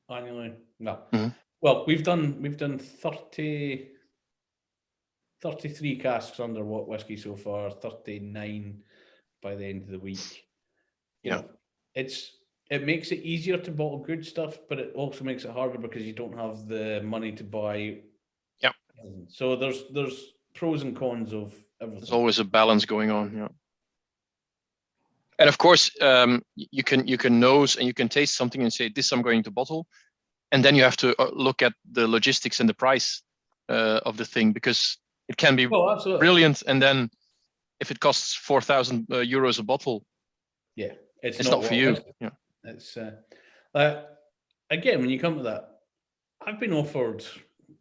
annually. No. Mhm. Well, we've done 33 casks under Watt Whisky so far, 39 by the end of the week. You Yeah. know, it makes it easier to bottle good stuff, but it also makes it harder because you don't have the money to buy. Yeah. So there's pros and cons of everything. There's always a balance going on. Yeah. And of course, you can nose and you can taste something and say, this I'm going to bottle. And then you have to look at the logistics and the price of the thing, because it can be brilliant. And then if it costs 4,000 euros a bottle, yeah, it's not for you. Yeah. It's again, when you come to that, I've been offered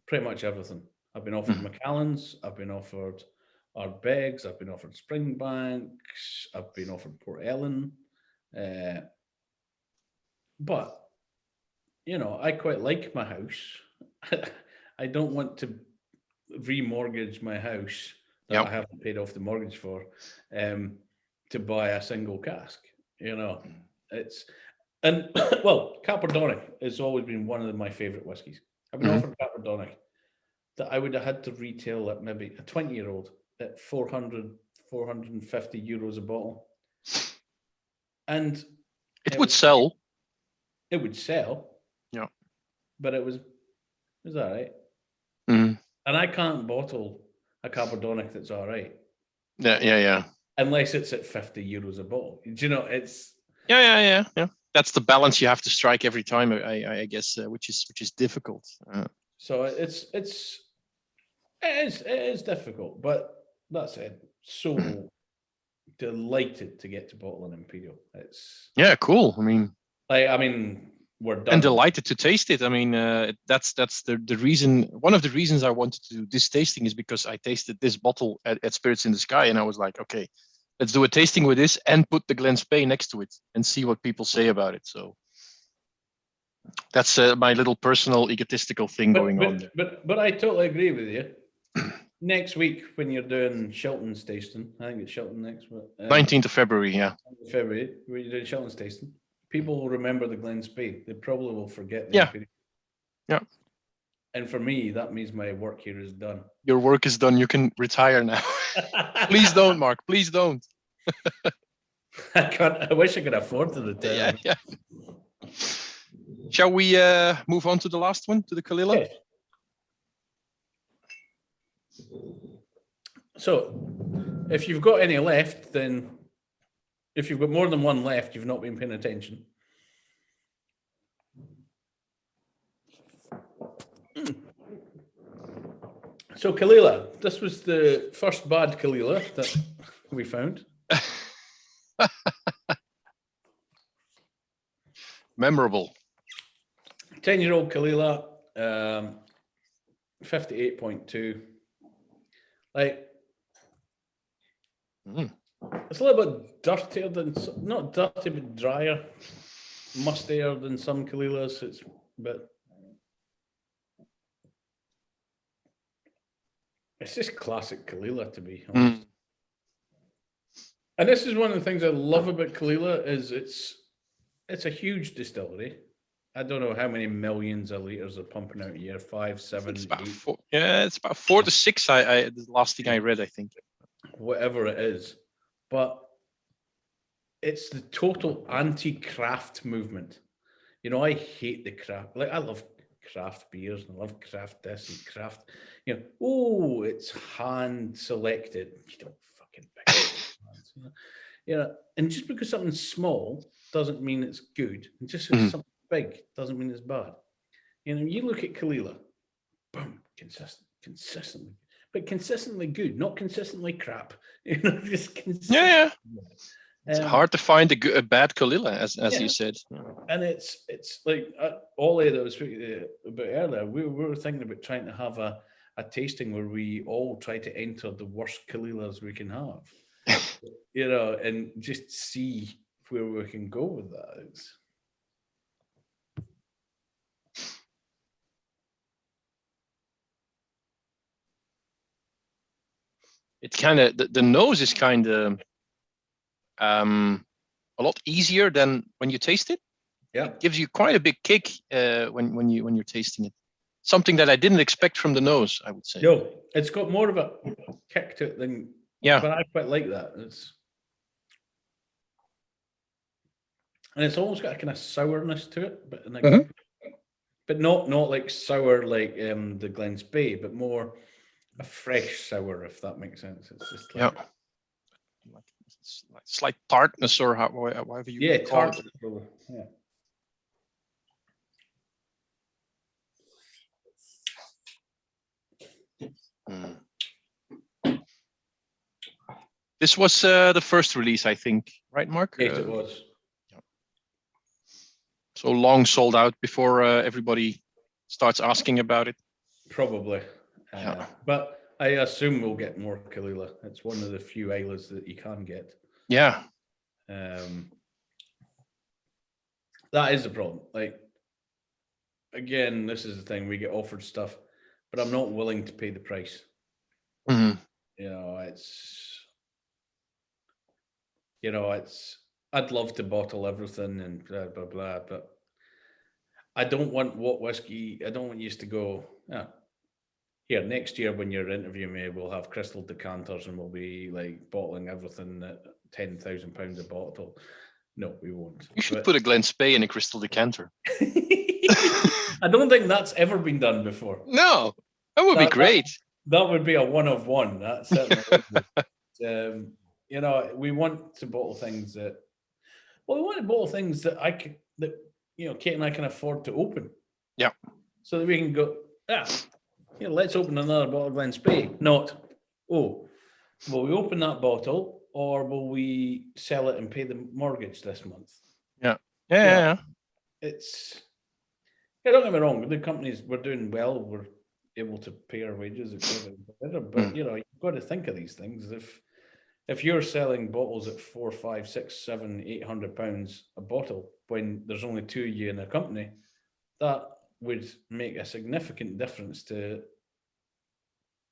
pretty much everything. I've been offered Macallan's, I've been offered Ardbegs, I've been offered Springbanks, I've been offered Port Ellen, but you know, I quite like my house. I don't want to remortgage my house that I haven't paid off the mortgage for to buy a single cask. You know, well, Campbeltown has always been one of my favorite whiskies. I've been offered Campbeltown that I would have had to retail at maybe a 20-year-old at 450 euros a bottle. And it would sell. It would sell. Yeah. But it was all right. Mm. And I can't bottle a Campbeltown that's all right. Yeah. Unless it's at 50 euros a bottle. Do you know, it's... Yeah. That's the balance you have to strike every time, I guess, which is difficult. So it is difficult, but that said, so delighted to get to bottle an Imperial. It's cool. I mean, we're done. And delighted to taste it. I mean, that's the reason. One of the reasons I wanted to do this tasting is because I tasted this bottle at Spirits in the Sky, and I was like, okay, let's do a tasting with this and put the Glen Spey next to it and see what people say about it. So that's my little personal egotistical thing going on there. But I totally agree with you. Next week, when you're doing Shelton's tasting, I think it's Shelton next week. 19th of February, February, when you're doing Shelton's tasting, people will remember the Glen Spey. They probably will forget the Imperial. Yeah. And for me, that means my work here is done. Your work is done. You can retire now. Please don't, Mark. Please don't. I can't. I wish I could afford to retire. Yeah. Shall we move on to the last one, to the Kalila? Okay. So, if you've got any left, then if you've got more than one left, you've not been paying attention. So, Kalila, this was the first bad Kalila that we found. Memorable. 10-year-old Kalila, 58.2. Like, it's a little bit dirtier than, not dirty, but drier, mustier than some Kalilas. It's a bit, it's just classic Kalila, to be honest. And this is one of the things I love about Kalila is it's a huge distillery. I don't know how many millions of liters they're pumping out a year, 5, 7, it's about 8. It's about 4 to 6. The last thing I read, I think. Whatever it is, but it's the total anti-craft movement. You know, I hate the craft. Like, I love craft beers and I love craft this and craft. You know, oh, it's hand selected. You don't fucking pick hands, you know. And just because something's small doesn't mean it's good. And just because something big doesn't mean it's bad. You know, you look at Kalila, boom, consistently, but consistently good, not consistently crap. You know, just consistently. Yeah. It's hard to find a bad Kalila, as you said. And it's like Ollie that was speaking about earlier. We were thinking about trying to have a tasting where we all try to enter the worst Kalilas we can have, you know, and just see where we can go with that. It's kind of the nose is kind of a lot easier than when you taste it. It gives you quite a big kick when you're tasting it. Something that I didn't expect from the nose, I would say. No, it's got more of a kick to it than. Yeah. But I quite like that. And it's almost got a kind of sourness to it, but in a good, but not like sour like the Glen Spey, but more a fresh sour, if that makes sense. It's just like slight tartness or however you call it. Yeah. This was the first release, I think, right, Mark? Yes, it was. So long sold out before everybody starts asking about it. Probably. But I assume we'll get more Kalila. It's one of the few Islas that you can get. Yeah. That is the problem. Like, again, this is the thing. We get offered stuff, but I'm not willing to pay the price. Mm-hmm. I'd love to bottle everything and blah, blah, blah, but I don't want Watt Whisky. I don't want you to go, here, next year when you're interviewing me, we'll have crystal decanters and we'll be like bottling everything at £10,000 a bottle. No, we won't. You should put a Glen Spey in a crystal decanter. I don't think that's ever been done before. No, that would be great. That would be a one of one. That's certainly we want to bottle things that. Well, we want to bottle things that Kate and I can afford to open. Yeah. So that we can go, let's open another bottle of Glen Spey. Not, will we open that bottle or will we sell it and pay the mortgage this month? Yeah. Yeah. Don't get me wrong. The companies, we're doing well. We're able to pay our wages, etc. But you've got to think of these things. If you're selling bottles at £400, £500, £600, £700, £800 a bottle when there's only two of you in a company, that would make a significant difference to,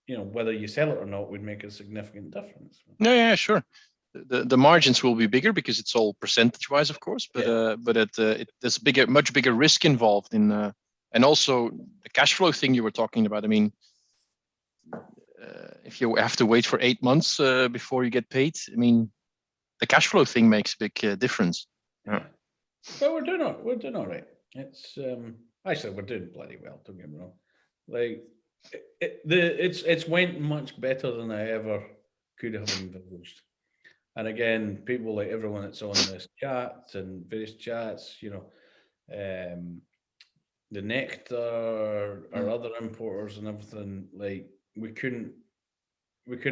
whether you sell it or not would make a significant difference. Yeah, sure. The margins will be bigger because it's all percentage-wise, of course, but there's much bigger risk involved in, and also the cash flow thing you were talking about. I mean, if you have to wait for 8 months before you get paid, I mean, the cash flow thing makes a big difference. Yeah. But we're doing all right. It's actually we're doing bloody well. Don't get me wrong. Like it's went much better than I ever could have envisaged. And again, people like everyone that's on this chat and various chats, the Nectar, our other importers and everything, like we couldn't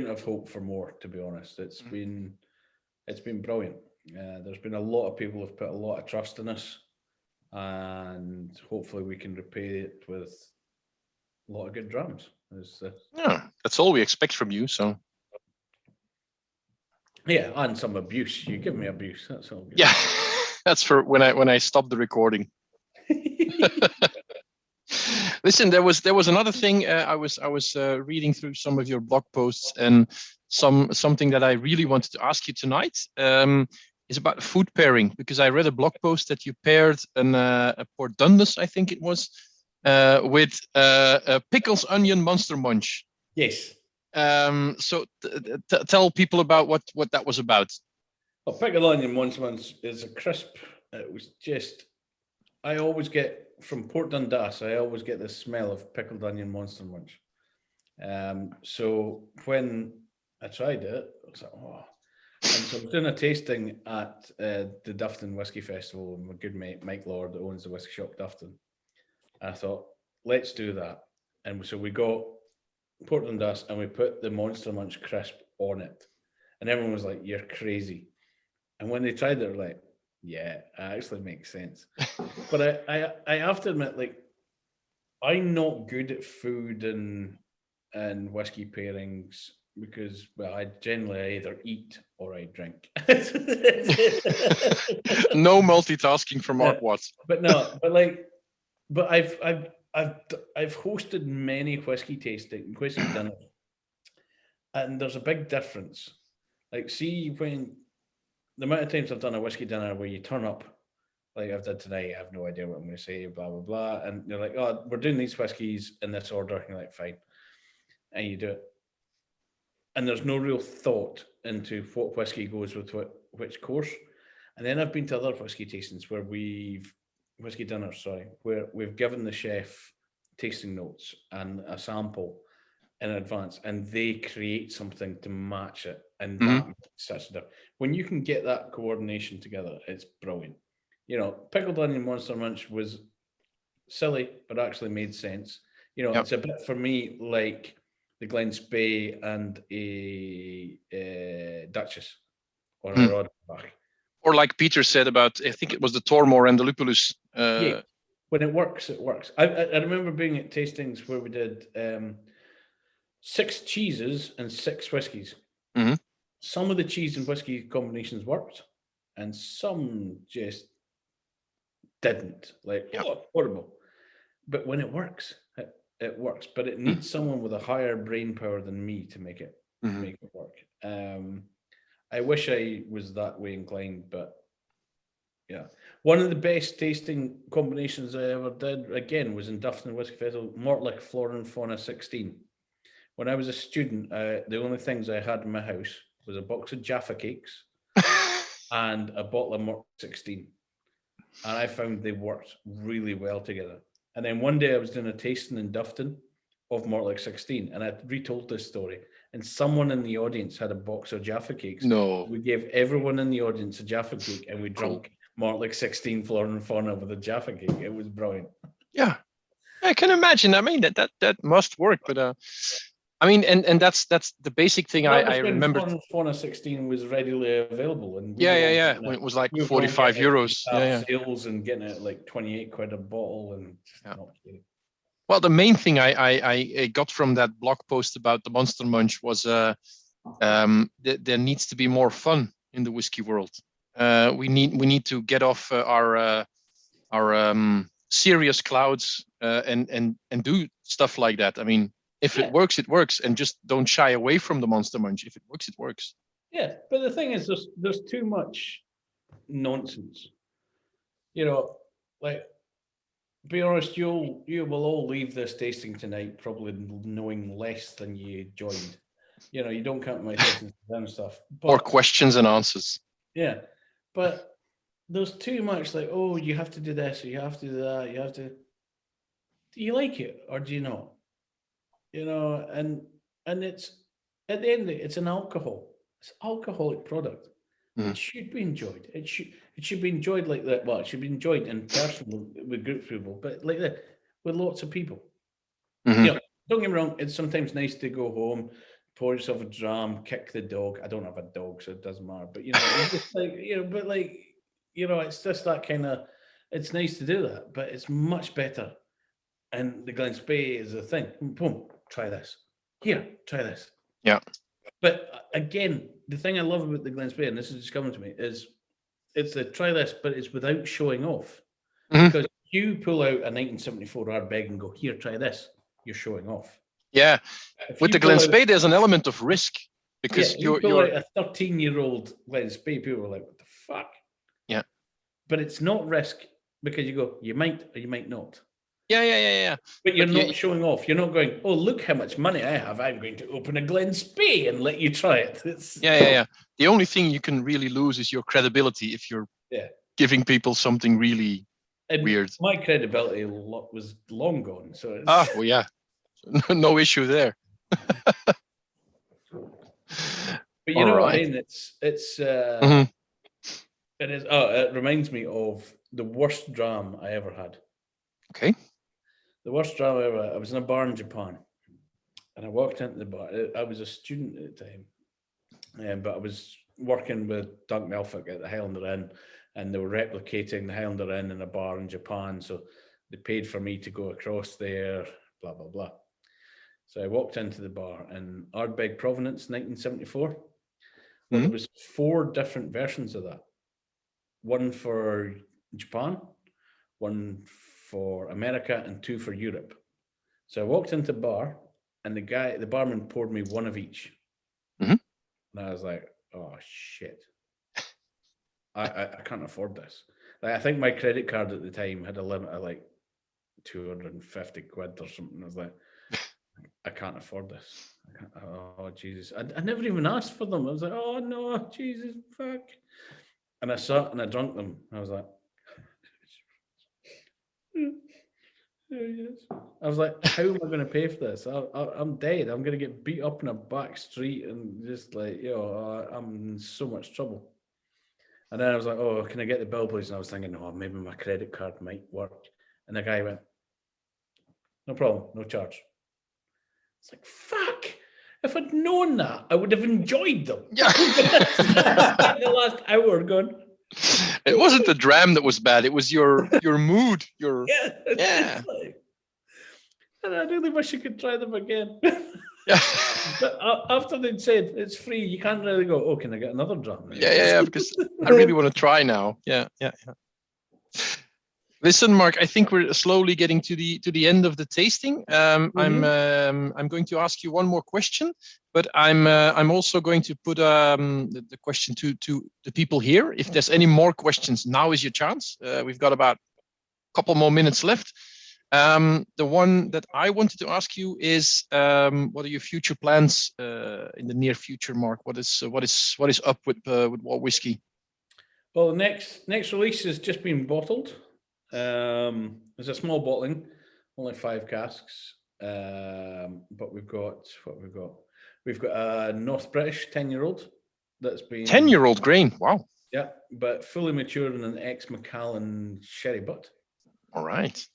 have hoped for more, to be honest. It's been brilliant. There's been a lot of people who've put a lot of trust in us, and hopefully we can repay it with a lot of good drums. That's all we expect from you. So yeah, and some abuse. You give me abuse. That's all good. Yeah, that's for when I stop the recording. Listen, there was another thing. I was reading through some of your blog posts, and something that I really wanted to ask you tonight is about food pairing, because I read a blog post that you paired a Port Dundas, I think it was, with a pickles onion monster munch. Yes. So tell people about what that was about. Well, pickled onion monster munch is a crisp. It was just. I always get from Port Dundas. I always get the smell of pickled onion monster munch. So when I tried it, I was like, oh. And so I was doing a tasting at the Dufton Whisky Festival with my good mate Mike Lord, that owns the whisky shop Dufton. And I thought, let's do that. And so we got Port Dundas and we put the monster munch crisp on it. And everyone was like, you're crazy. And when they tried it, they were like, yeah, it actually makes sense. But I have to admit, like, I'm not good at food and whiskey pairings because, well, I generally either eat or I drink. No multitasking from Mark Watt. But I've hosted many whiskey dinners, and there's a big difference. Like, see, when the amount of times I've done a whiskey dinner where you turn up like I've done tonight, I have no idea what I'm going to say, blah, blah, blah. And they're like, oh, we're doing these whiskies in this order. And you're like, fine. And you do it. And there's no real thought into what whiskey goes with which course. And then I've been to other whiskey tastings where whiskey dinners, where we've given the chef tasting notes and a sample in advance, and they create something to match it, and that makes such a difference. When you can get that coordination together, it's brilliant. You know, pickled onion monster munch was silly, but actually made sense. You know, it's a bit for me like the Glen Spey and a Duchess or a Rodenbach. Or like Peter said about, I think it was the Tormore and the Lupulus. Yeah, when it works, it works. I remember being at tastings where we did 6 cheeses and 6 whiskies. Some of the cheese and whiskey combinations worked, and some just didn't. Like, oh, horrible. But when it works, it works. But it needs someone with a higher brain power than me to make it work. I wish I was that way inclined, but yeah. One of the best tasting combinations I ever did, again, was in Duffton Whiskey Festival, Mortlach Flora and Fauna 16. When I was a student, the only things I had in my house was a box of Jaffa cakes and a bottle of Mortlach 16. And I found they worked really well together. And then one day I was doing a tasting in Duffton of Mortlach 16, and I retold this story. And someone in the audience had a box of Jaffa cakes. No. We gave everyone in the audience a Jaffa cake, and we drank Mortlach 16 Flora and Fauna with a Jaffa cake. It was brilliant. Yeah, I can imagine. I mean, that must work. But I mean, and that's the basic thing. I remember. Flora and Fauna 16 was readily available, and when it was like 45 euros. Sales and getting it like 28 quid a bottle, and not kidding. Well, the main thing I got from that blog post about the Monster Munch was there needs to be more fun in the whiskey world. We need to get off our serious clouds and do stuff like that. I mean, if it works, it works, and just don't shy away from the Monster Munch. If it works, it works. Yeah, but the thing is, there's too much nonsense. You know, like, be honest, you will all leave this tasting tonight probably knowing less than you joined. You know, you don't count my tastings and stuff. But, or questions and answers. Yeah, but there's too much like, oh, you have to do this, or you have to do that, you have to. Do you like it or do you not? You know, and it's at the end of it, it's an alcohol. It's an alcoholic product. It should be enjoyed. It should be enjoyed like that. Well, it should be enjoyed in person with groups of people, but like that with lots of people. You know, don't get me wrong. It's sometimes nice to go home, pour yourself a dram, kick the dog. I don't have a dog, so it doesn't matter. But you know, it's just like but like it's just that kind of. It's nice to do that, but it's much better. And the Glen Spey is a thing. Boom, try this. Here, try this. Yeah. But again, the thing I love about the Glen Spey, and this is just coming to me, is it's a try this, but it's without showing off. Because you pull out a 1974 Ardbeg and go, here, try this, you're showing off. Yeah. With the Glen Spey, there's an element of risk. Because you're a 13-year-old Glen Spey, people are like, what the fuck? Yeah. But it's not risk because you go, you might or you might not. Yeah. But you're not showing off. You're not going, oh, look how much money I have. I'm going to open a Glen Spey and let you try it. Yeah. The only thing you can really lose is your credibility if you're giving people something really weird. My credibility was long gone. So it's... well, yeah. No issue there. But you know what I mean? It is. Oh, it reminds me of the worst dram I ever had. Okay. The worst dram ever. I was in a bar in Japan, and I walked into the bar. I was a student at the time, but I was working with Doug Melfick at the Highlander Inn, and they were replicating the Highlander Inn in a bar in Japan. So they paid for me to go across there. Blah blah blah. So I walked into the bar, and Ardbeg Provenance 1974. Well, there was 4 different versions of that. One for Japan, one for America, and 2 for Europe. So I walked into the bar, and the barman poured me one of each. And I was like, oh shit. I can't afford this. Like, I think my credit card at the time had a limit of like 250 quid or something. I was like, I can't afford this. Oh, Jesus. I never even asked for them. I was like, oh, no, Jesus, fuck. And I sat and I drank them. I was like, oh, yes. I was like, how am I going to pay for this? I'm dead. I'm going to get beat up in a back street and just like, I'm in so much trouble. And then I was like, oh, can I get the bill, please? And I was thinking, oh, maybe my credit card might work. And the guy went, no problem, no charge. It's like, fuck. If I'd known that, I would have enjoyed them. Yeah. The last hour going. It wasn't the dram that was bad. It was your mood. Yeah. And I really wish you could try them again. Yeah. But after they'd said it's free, you can't really go, oh, can I get another dram? Yeah, because I really want to try now. Yeah. Listen, Mark, I think we're slowly getting to the end of the tasting. I'm going to ask you one more question, but I'm also going to put the question to the people here. If there's any more questions, now is your chance. We've got about a couple more minutes left. The one that I wanted to ask you is, what are your future plans in the near future, Mark? What is up with Watt Whisky? Well, the next release has just been bottled. It's a small bottling, only 5 casks. But we've got a North British 10-year-old that's been 10-year-old grain. Wow. Yeah, but fully mature in an ex-Macallan sherry butt. All right.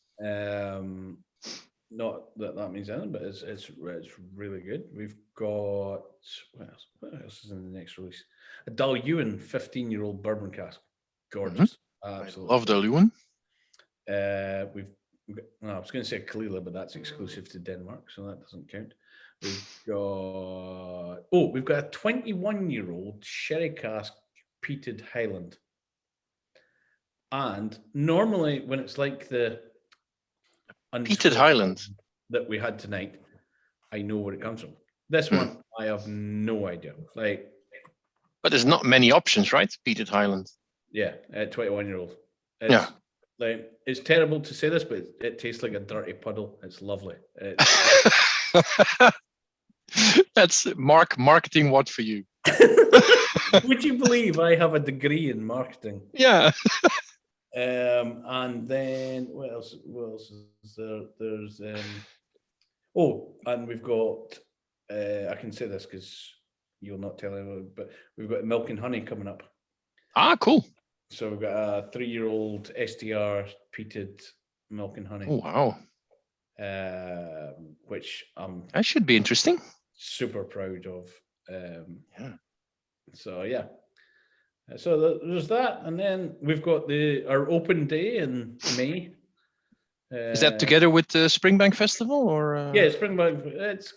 Not that means anything, but it's really good. We've got what else is in the next release? A Dalhuin 15-year-old bourbon cask. Gorgeous. Absolutely. I love Dalhuin. I was going to say Kalila, but that's exclusive to Denmark, so that doesn't count. We've got a 21-year-old sherry cask peated Highland. And normally when it's like the Peated Highland that we had tonight, I know where it comes from. This one, I have no idea. But there's not many options, right? Peated Highland. Yeah, 21-year-old. Yeah. It's terrible to say this, but it tastes like a dirty puddle. It's lovely. That's marketing what for you? Would you believe I have a degree in marketing? Yeah. And then what else is there? There's and we've got I can say this because you'll not tell anyone, but we've got milk and honey coming up. Ah, cool. So we've got a 3-year-old STR peated milk and honey. Oh wow. Which that should be interesting. Super proud of. Yeah. So yeah. So there's that, and then we've got our open day in May. Is that together with the Springbank Festival, or? Yeah, Springbank. It's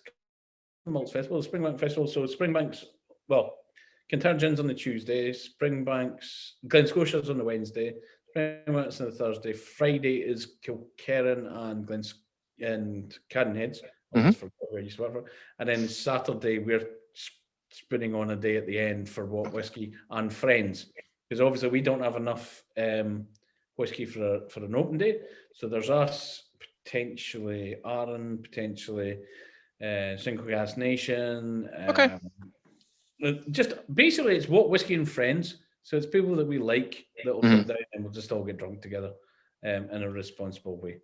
Malts Festival, Springbank Festival. So Springbank's Cairntun's on the Tuesday, Springbank's Glen Scotia's on the Wednesday, Springbank's on the Thursday. Friday is Kilkerran and Cadenheads. I just forgot where you work for. And then Saturday we're spinning on a day at the end for Watt Whisky and friends, because obviously we don't have enough whiskey for an open day. So there's us, potentially Aaron, potentially Single Gas Nation. Okay. Just basically it's Watt Whisky and friends. So it's people that we like that will come down and we'll just all get drunk together in a responsible way.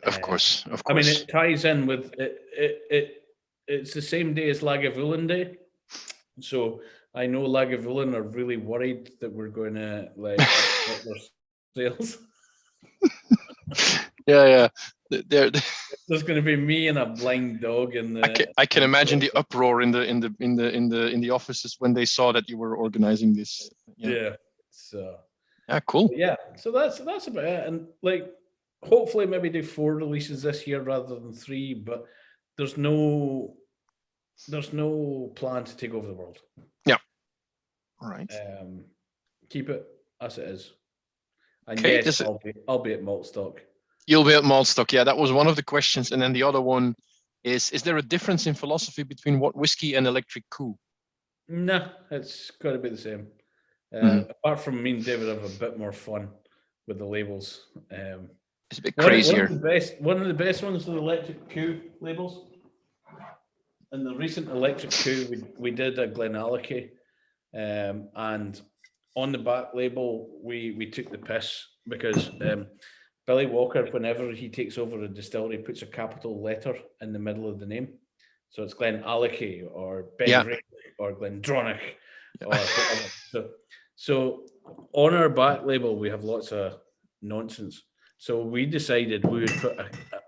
Of course. I mean, it ties in with it. It's the same day as Lagavulin Day, so I know Lagavulin are really worried that we're going to get their sales. Yeah. There's going to be me and a blind dog in the. I can imagine the uproar in the offices when they saw that you were organizing this. Yeah. So. Yeah. Cool. Yeah. So that's about it, and hopefully maybe do 4 releases this year rather than 3, but. There's no plan to take over the world. Yeah. All right. Keep it as it is. And okay, yes, I'll be at Maltstock. You'll be at Maltstock. Yeah, that was one of the questions. And then the other one is there a difference in philosophy between Watt Whisky and Electric Coup? Nah, it's got to be the same. Apart from me and David have a bit more fun with the labels. It's a bit crazier. One of the best ones are the Electric Coup labels. In the recent Electric Coup, we did a Glen Ila, and on the back label, we took the piss because Billy Walker, whenever he takes over a distillery, puts a capital letter in the middle of the name. So it's Glen Ila or Ben Drake or Glendronach or whatever. So on our back label, we have lots of nonsense. So we decided we would put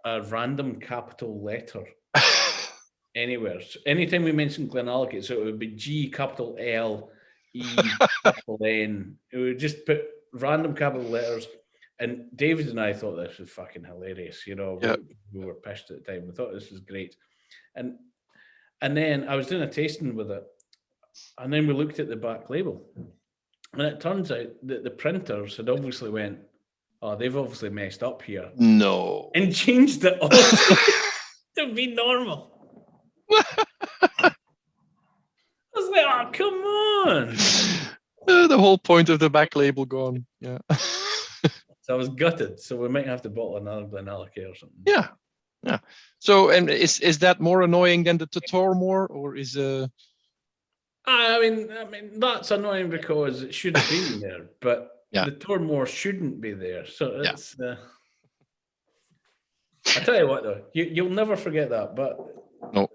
a random capital letter anywhere. So anytime we mention Glen Ila, so it would be G capital L, E capital N. It would just put random capital letters. And David and I thought this was fucking hilarious. You know, we were pissed at the time. We thought this was great. And then I was doing a tasting with it. And then we looked at the back label. And it turns out that the printers had obviously went, oh, they've obviously messed up here. No. And changed it all to be normal. I was like, oh, come on. The whole point of the back label gone. Yeah. So I was gutted. So we might have to bottle another Glen Ila or something. Yeah. So, and is that more annoying than the Tormore, or is I mean that's annoying because it should have been there, but the Tormore shouldn't be there. So it's. I tell you what, though, you'll never forget that. But no,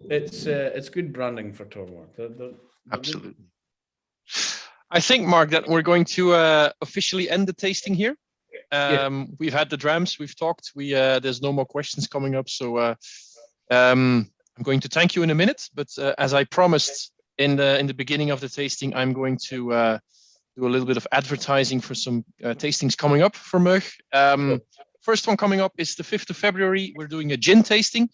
it's good branding for Tormore. They're absolutely. Good. I think, Mark, that we're going to officially end the tasting here. We've had the drams, we've talked. There's no more questions coming up, so I'm going to thank you in a minute. But as I promised in the beginning of the tasting, I'm going to do a little bit of advertising for some tastings coming up for Möch. First one coming up is the 5th of February. We're doing a gin tasting,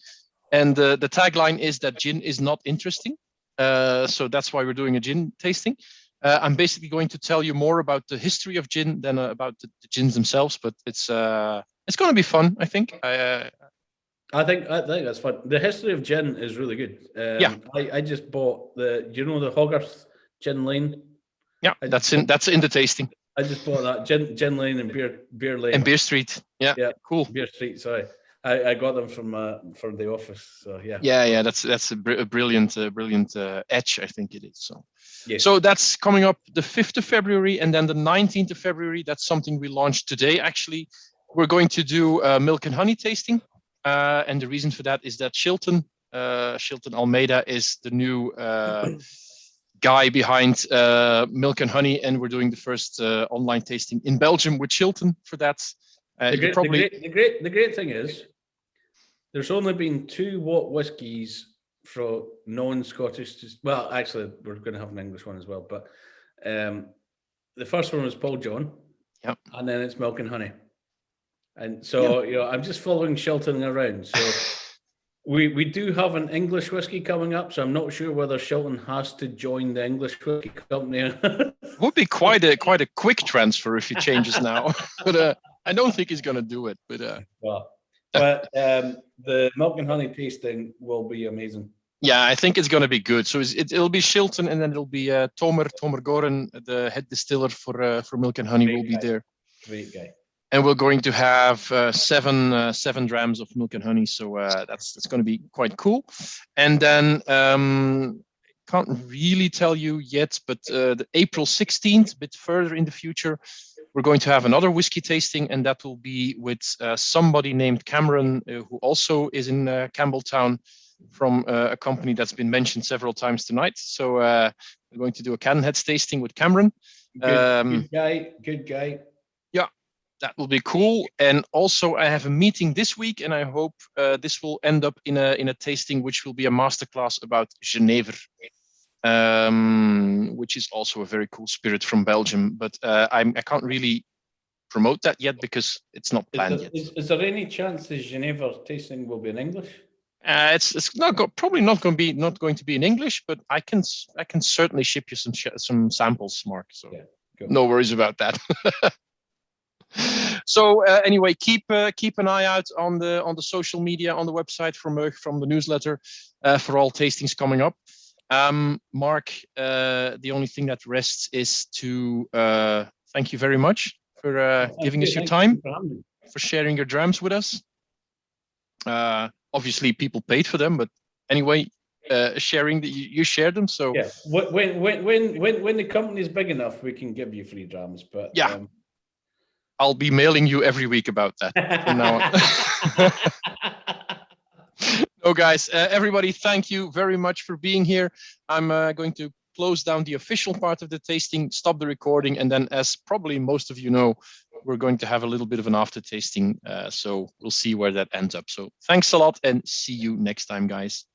and the tagline is that gin is not interesting. So that's why we're doing a gin tasting. I'm basically going to tell you more about the history of gin than about the gins themselves, but it's going to be fun, I think. I think that's fun. The history of gin is really good. I just bought the Hogarth Gin Lane. Yeah, that's in the tasting. I just bought that Gin Lane and Beer Lane and Beer Street. Yeah, cool. Beer Street. Sorry, I got them from the office. So yeah. Yeah. That's a brilliant etch. I think it is. So. Yes. So that's coming up the 5th of February, and then the 19th of February. That's something we launched today. Actually, we're going to do milk and honey tasting, and the reason for that is that Shilton Almeida is the new guy behind milk and honey, and we're doing the first online tasting in Belgium with Shilton for that. The great thing is, there's only been 2 Watt whiskies for non-Scottish. Well, actually, we're going to have an English one as well. But the first one was Paul John, and then it's milk and honey. And so I'm just following Shilton around. So we do have an English whiskey coming up. So I'm not sure whether Shilton has to join the English whiskey company. Would be quite a quick transfer if he changes now. But I don't think he's going to do it. But the milk and honey tasting will be amazing. Yeah, I think it's going to be good. So it'll be Shilton, and then it'll be Tormore Goren, the head distiller for milk and honey, will be there. Great guy. And we're going to have 7 drams of milk and honey. So that's going to be quite cool. And then can't really tell you yet, but the April 16th, a bit further in the future, we're going to have another whiskey tasting, and that will be with somebody named Cameron, who also is in Campbeltown, from a company that's been mentioned several times tonight. So we're going to do a Cannonheads tasting with Cameron. Good guy. Yeah, that will be cool. And also I have a meeting this week, and I hope this will end up in a tasting, which will be a masterclass about Genever, which is also a very cool spirit from Belgium. But I can't really promote that yet because it's not planned yet. Is there any chance the Geneva tasting will be in English? It's probably not going to be in English, but I can certainly ship you some samples, Mark. So no worries about that. So anyway, keep an eye out on the social media, on the website from the newsletter for all tastings coming up. Mark, the only thing that rests is to thank you very much for giving us your time, for sharing your drams with us. Obviously, people paid for them, but anyway, sharing that you shared them. So yeah, when the company's big enough, we can give you free drams. But yeah, I'll be mailing you every week about that from now on. No, guys, everybody, thank you very much for being here. I'm going to close down the official part of the tasting, stop the recording, and then, as probably most of you know, we're going to have a little bit of an after tasting. So we'll see where that ends up. So thanks a lot, and see you next time, guys.